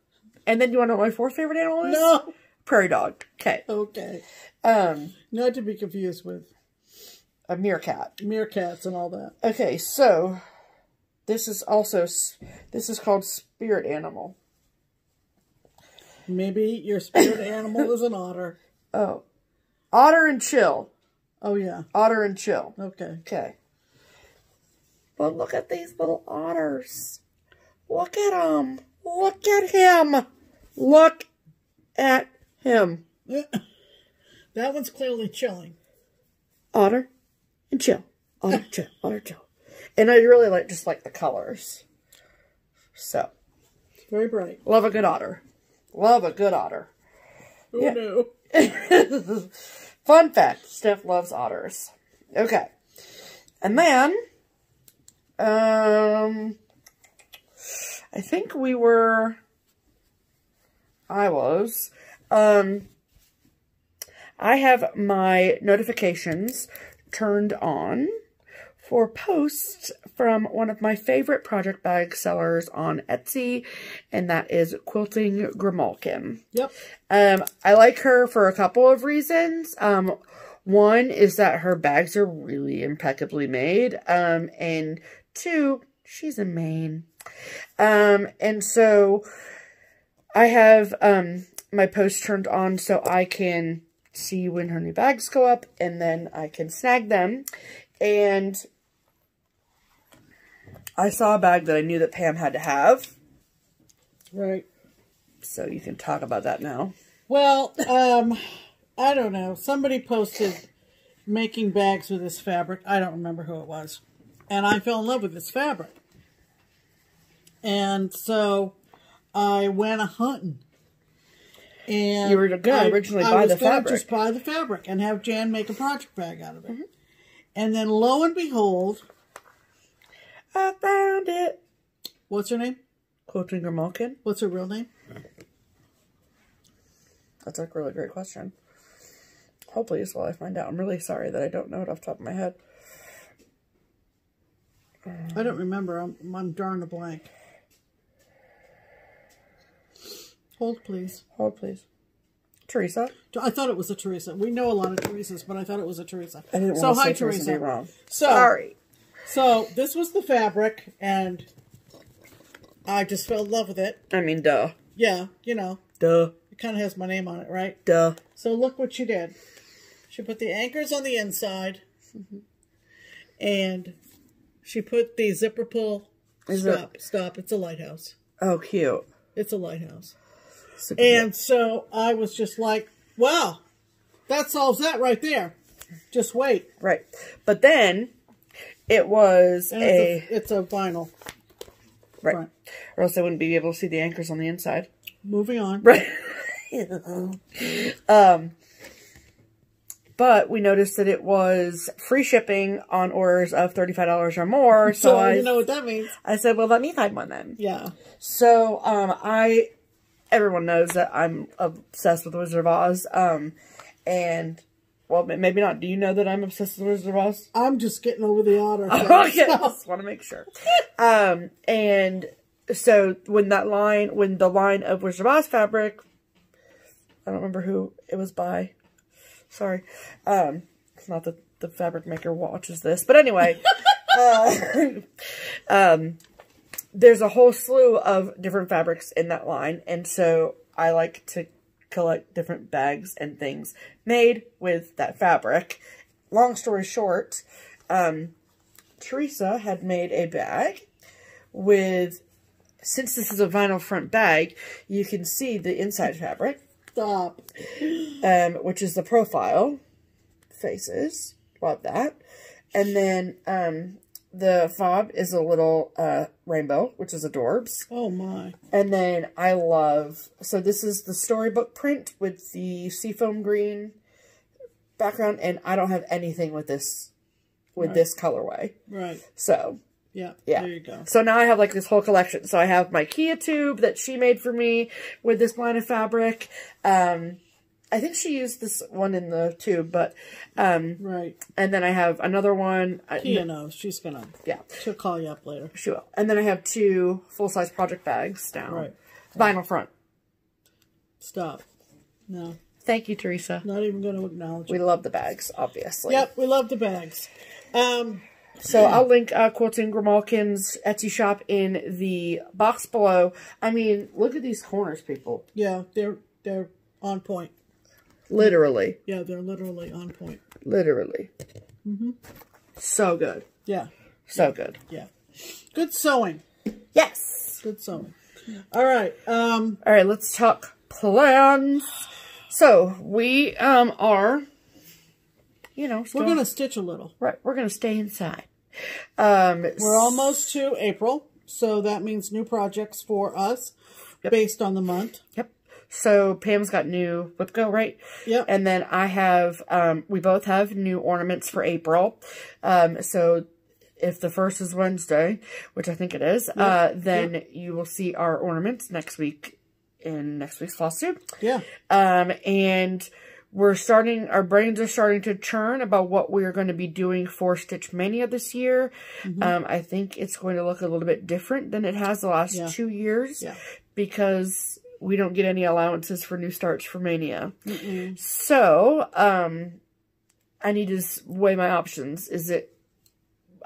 And then you want to know what my fourth favorite animal is? No. Prairie dog. Okay. Okay. Not to be confused with a meerkat. Meerkats and all that. Okay, so this is called spirit animal. Maybe your spirit animal is an otter. Oh. Otter and chill. Oh, yeah. Otter and chill. Okay. Okay. But look at these little otters. Look at him. Look at him. Look at him. That one's clearly chilling. Otter and chill. Otter, chill. Otter, chill. And I really just like the colors. So. Very bright. Love a good otter. Love a good otter. Oh, yeah. No. Fun fact. Steph loves otters. Okay. And then... I think I have my notifications turned on for posts from one of my favorite project bag sellers on Etsy, and that is Quilting Grimalkin. Yep. I like her for a couple of reasons. One is that her bags are really impeccably made, and two, she's in Maine. And so I have my post turned on so I can see when her new bags go up, and then I can snag them. And I saw a bag that I knew that Pam had to have. Right. So you can talk about that now. Well, I don't know. Somebody posted making bags with this fabric. I don't remember who it was. And I fell in love with this fabric. And so I went a-hunting. And you were going to originally buy the fabric. I was going to just buy the fabric and have Jan make a project bag out of it. Mm-hmm. And then lo and behold, I found it. What's her name? Quilting Grimalkin. What's her real name? That's a really great question. Hopefully it's while I find out. I'm really sorry that I don't know it off the top of my head. I don't remember. I'm drawing a blank. Hold, please. Hold, please. Teresa? I thought it was a Teresa. We know a lot of Teresas, but I thought it was a Teresa. I didn't want to say Teresa. Wrong. Sorry. So, this was the fabric, and I just fell in love with it. I mean, duh. Yeah, you know. Duh. It kind of has my name on it, right? Duh. So, look what she did. She put the anchors on the inside, and she put the zipper pull. Stop. It's a lighthouse. Oh, cute. It's a lighthouse. And so I was just like, wow, that solves that right there. Just wait. Right. But then it was it's a vinyl. Right. Front. Or else I wouldn't be able to see the anchors on the inside. Moving on. Right. But we noticed that it was free shipping on orders of $35 or more. So you know what that means. I said, well, let me find one then. Yeah. So everyone knows that I'm obsessed with Wizard of Oz. And, well, maybe not. Do you know that I'm obsessed with Wizard of Oz? I'm just getting over the otter. Okay, just want to make sure. And so when the line of Wizard of Oz fabric, I don't remember who it was by. Sorry. It's not that the fabric maker watches this. But anyway, there's a whole slew of different fabrics in that line. And so I like to collect different bags and things made with that fabric. Long story short, Teresa had made a bag with, since this is a vinyl front bag, you can see the inside fabric. Stop. Which is the profile faces. Love that. And then the fob is a little rainbow, which is adorbs. Oh my. And then I love, so this is the storybook print with the seafoam green background, and I don't have anything with this this colorway. Right. So yeah, yeah. There you go. So now I have like this whole collection. So I have my Kia tube that she made for me with this line of fabric. I think she used this one in the tube, but right. And then I have another one. Kia knows. She's gonna. Yeah. She'll call you up later. She will. And then I have 2 full-size project bags down. Right. Vinyl front. Stop. No. Thank you, Teresa. Not even going to acknowledge it. We love the bags, obviously. Yep, we love the bags. So I'll link Quilting Grimalkin's Etsy shop in the box below. I mean, look at these corners, people. Yeah, they're on point. Literally. Yeah, they're literally on point. Literally. Mm-hmm. So good. Yeah. So good. Yeah. Good sewing. Yes. Good sewing. All right. All right, let's talk plans. So we are, you know, we're going to stitch a little. Right, we're going to stay inside. We're almost to April, so that means new projects for us based on the month. Yep. So Pam's got new WIPCO, right? Yep. And then I have, we both have new ornaments for April. So if the 1st is Wednesday, which I think it is, then you will see our ornaments next week in next week's Floss Tube. Yeah. And we're starting, our brains are starting to churn about what we're going to be doing for Stitch Mania this year. I think it's going to look a little bit different than it has the last 2 years because we don't get any allowances for new starts for Mania. So, I need to weigh my options.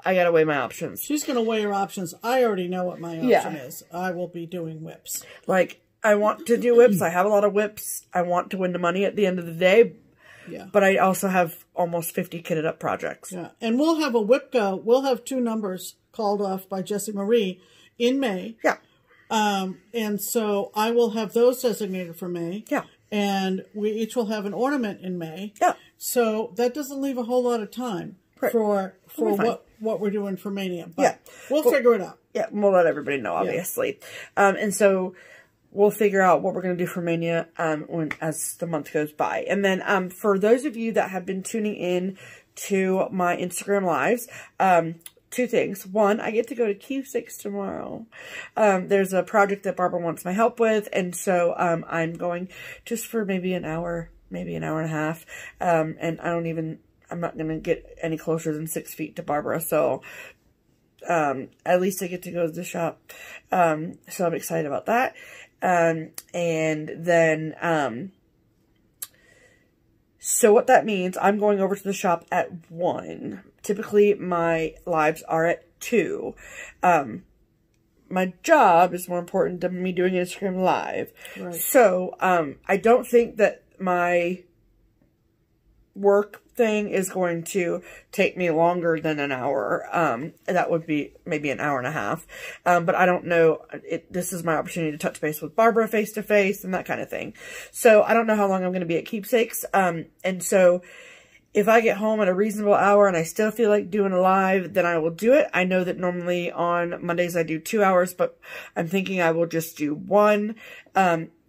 I gotta weigh my options. She's going to weigh her options. I already know what my option is. I will be doing whips. Like, I want to do whips. I have a lot of whips. I want to win the money at the end of the day. Yeah. But I also have almost 50 kitted up projects. Yeah. And we'll have a WIPCO. We'll have 2 numbers called off by Jessie Marie in May. Yeah. And so I will have those designated for May. Yeah. And we each will have an ornament in May. Yeah. So that doesn't leave a whole lot of time for what we're doing for Mania. But we'll figure it out. Yeah, we'll let everybody know, obviously. And so we'll figure out what we're going to do for Mania as the month goes by. And then for those of you that have been tuning in to my Instagram lives, 2 things. 1, I get to go to Keepsakes tomorrow. There's a project that Barbara wants my help with, and so I'm going just for maybe an hour, maybe an hour and a half. And I'm not going to get any closer than 6 feet to Barbara, so at least I get to go to the shop. So I'm excited about that. And then, so what that means, I'm going over to the shop at 1. Typically, my lives are at 2. My job is more important than me doing Instagram Live. Right. So, I don't think that my work thing is going to take me longer than an hour. That would be maybe an hour and a half. But I don't know. This is my opportunity to touch base with Barbara face to face and that kind of thing. So I don't know how long I'm going to be at Keepsakes. And so if I get home at a reasonable hour and I still feel like doing a live, then I will do it. I know that normally on Mondays I do 2 hours, but I'm thinking I will just do 1.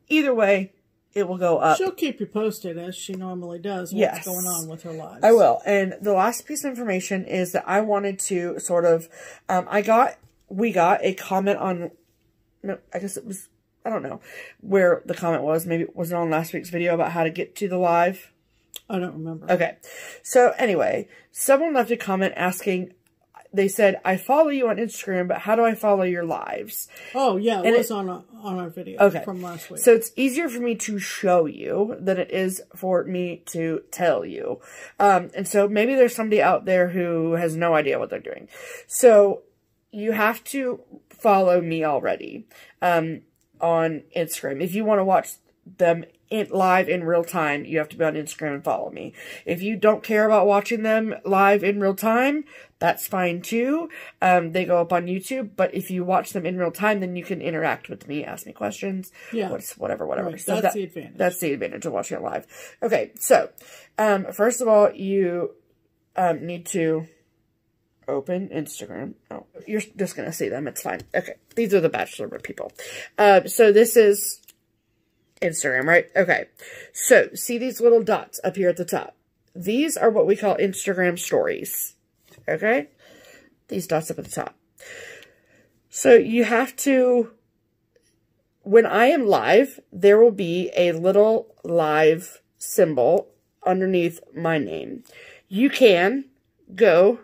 Either way, it will go up. She'll keep you posted, as she normally does, what's going on with her lives. I will. And the last piece of information is that I wanted to sort of, we got a comment on, no, I guess it was, I don't know where the comment was. Maybe it was on last week's video about how to get to the live. I don't remember. Okay. So anyway, someone left a comment asking, they said, I follow you on Instagram, but how do I follow your lives? Oh, yeah, it was on our video from last week. So it's easier for me to show you than it is for me to tell you. And so maybe there's somebody out there who has no idea what they're doing. So you have to follow me already on Instagram. If you want to watch them live in real time, you have to be on Instagram and follow me. If you don't care about watching them live in real time, that's fine too. They go up on YouTube, but if you watch them in real time, then you can interact with me, ask me questions, whatever. Right, so that's the advantage. That's the advantage of watching it live. Okay, so first of all, you need to open Instagram. Oh, you're just gonna see them. It's fine. Okay, these are the Bachelor people. So this is Instagram, right? Okay. So, see these little dots up here at the top? These are what we call Instagram stories. Okay? These dots up at the top. So, you have to, when I am live, there will be a little live symbol underneath my name. You can go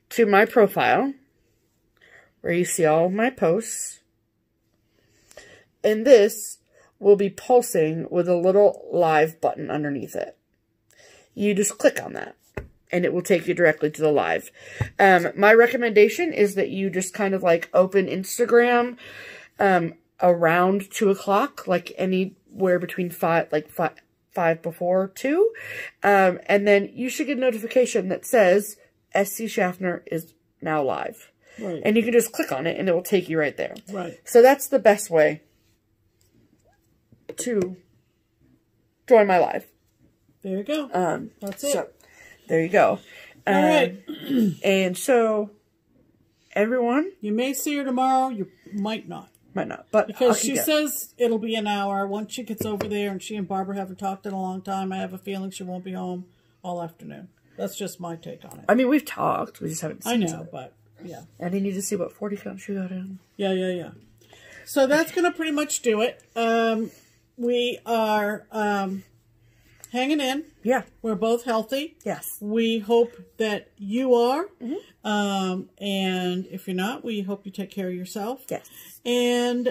to my profile, where you see all of my posts, and this will be pulsing with a little live button underneath it. You just click on that, and it will take you directly to the live. My recommendation is that you just kind of like open Instagram around 2 o'clock, like anywhere between 5 before 2. And then you should get a notification that says SC Schaffner is now live. Right. And you can just click on it, and it will take you right there. Right. So that's the best way to join my live. There you go. That's it. So, there you go. All right. And so, everyone... You may see her tomorrow. You might not. Might not. But because she says it'll be an hour. Once she gets over there, and she and Barbara haven't talked in a long time, I have a feeling she won't be home all afternoon. That's just my take on it. I mean, we've talked. We just haven't seen it. I know, but yeah. And you need to see what 40 count she got in. Yeah. So that's going to pretty much do it. We are hanging in. Yeah. We're both healthy. Yes. We hope that you are. Mm-hmm. And if you're not, we hope you take care of yourself. Yes. And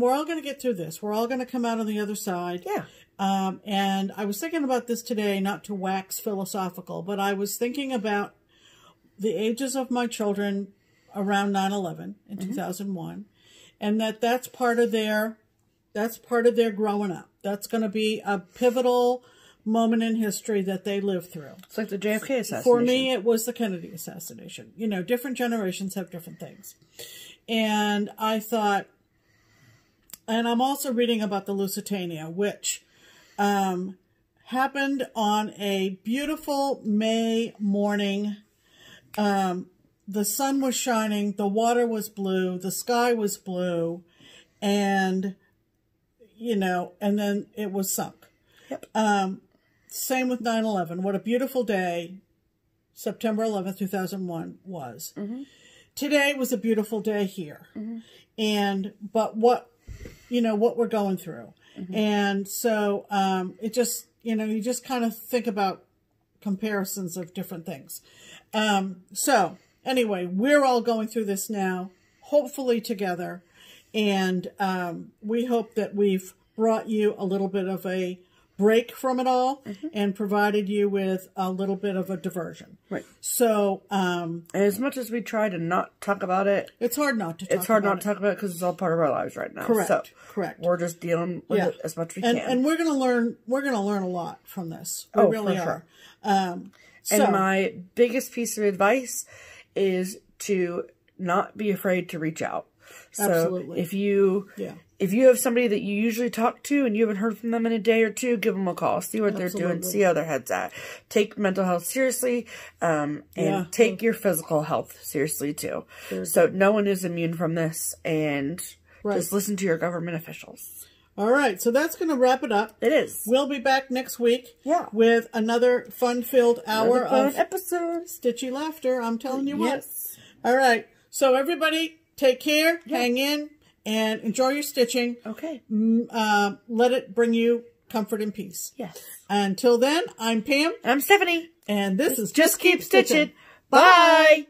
we're all going to get through this. We're all going to come out on the other side. Yeah. And I was thinking about this today, not to wax philosophical, but I was thinking about the ages of my children around 9/11 in 2001, and that's part of their growing up. That's going to be a pivotal moment in history that they live through. It's like the JFK assassination. For me, it was the Kennedy assassination. You know, different generations have different things. And I thought, and I'm also reading about the Lusitania, which happened on a beautiful May morning. The sun was shining, the water was blue, the sky was blue, and, you know, and then it was sunk. Yep. Same with 9/11. What a beautiful day September 11th, 2001 was. Today was a beautiful day here. But what we're going through. And so it just, you just kind of think about comparisons of different things. So anyway, we're all going through this now, hopefully together. And we hope that we've brought you a little bit of a break from it all and provided you with a little bit of a diversion. Right. So, and as much as we try to not talk about it, it's hard not to talk about it. It's hard not to talk about it because it's all part of our lives right now. Correct. So correct. We're just dealing with it as much as we can. And we're going to learn a lot from this. We really are. And my biggest piece of advice is to not be afraid to reach out. So Absolutely. if you have somebody that you usually talk to and you haven't heard from them in a day or two, give them a call. See what they're doing. See how their head's at. Take mental health seriously, and take your physical health seriously too. So no one is immune from this, and just listen to your government officials. All right, so that's going to wrap it up. It is. We'll be back next week. Yeah. With another fun-filled hour of episode. Stitchy laughter. I'm telling you what. Yes. All right. So everybody, take care, hang in, and enjoy your stitching. Okay. Let it bring you comfort and peace. Yes. Until then, I'm Pam. And I'm Stephanie. And this is Just Keep Stitching. Bye.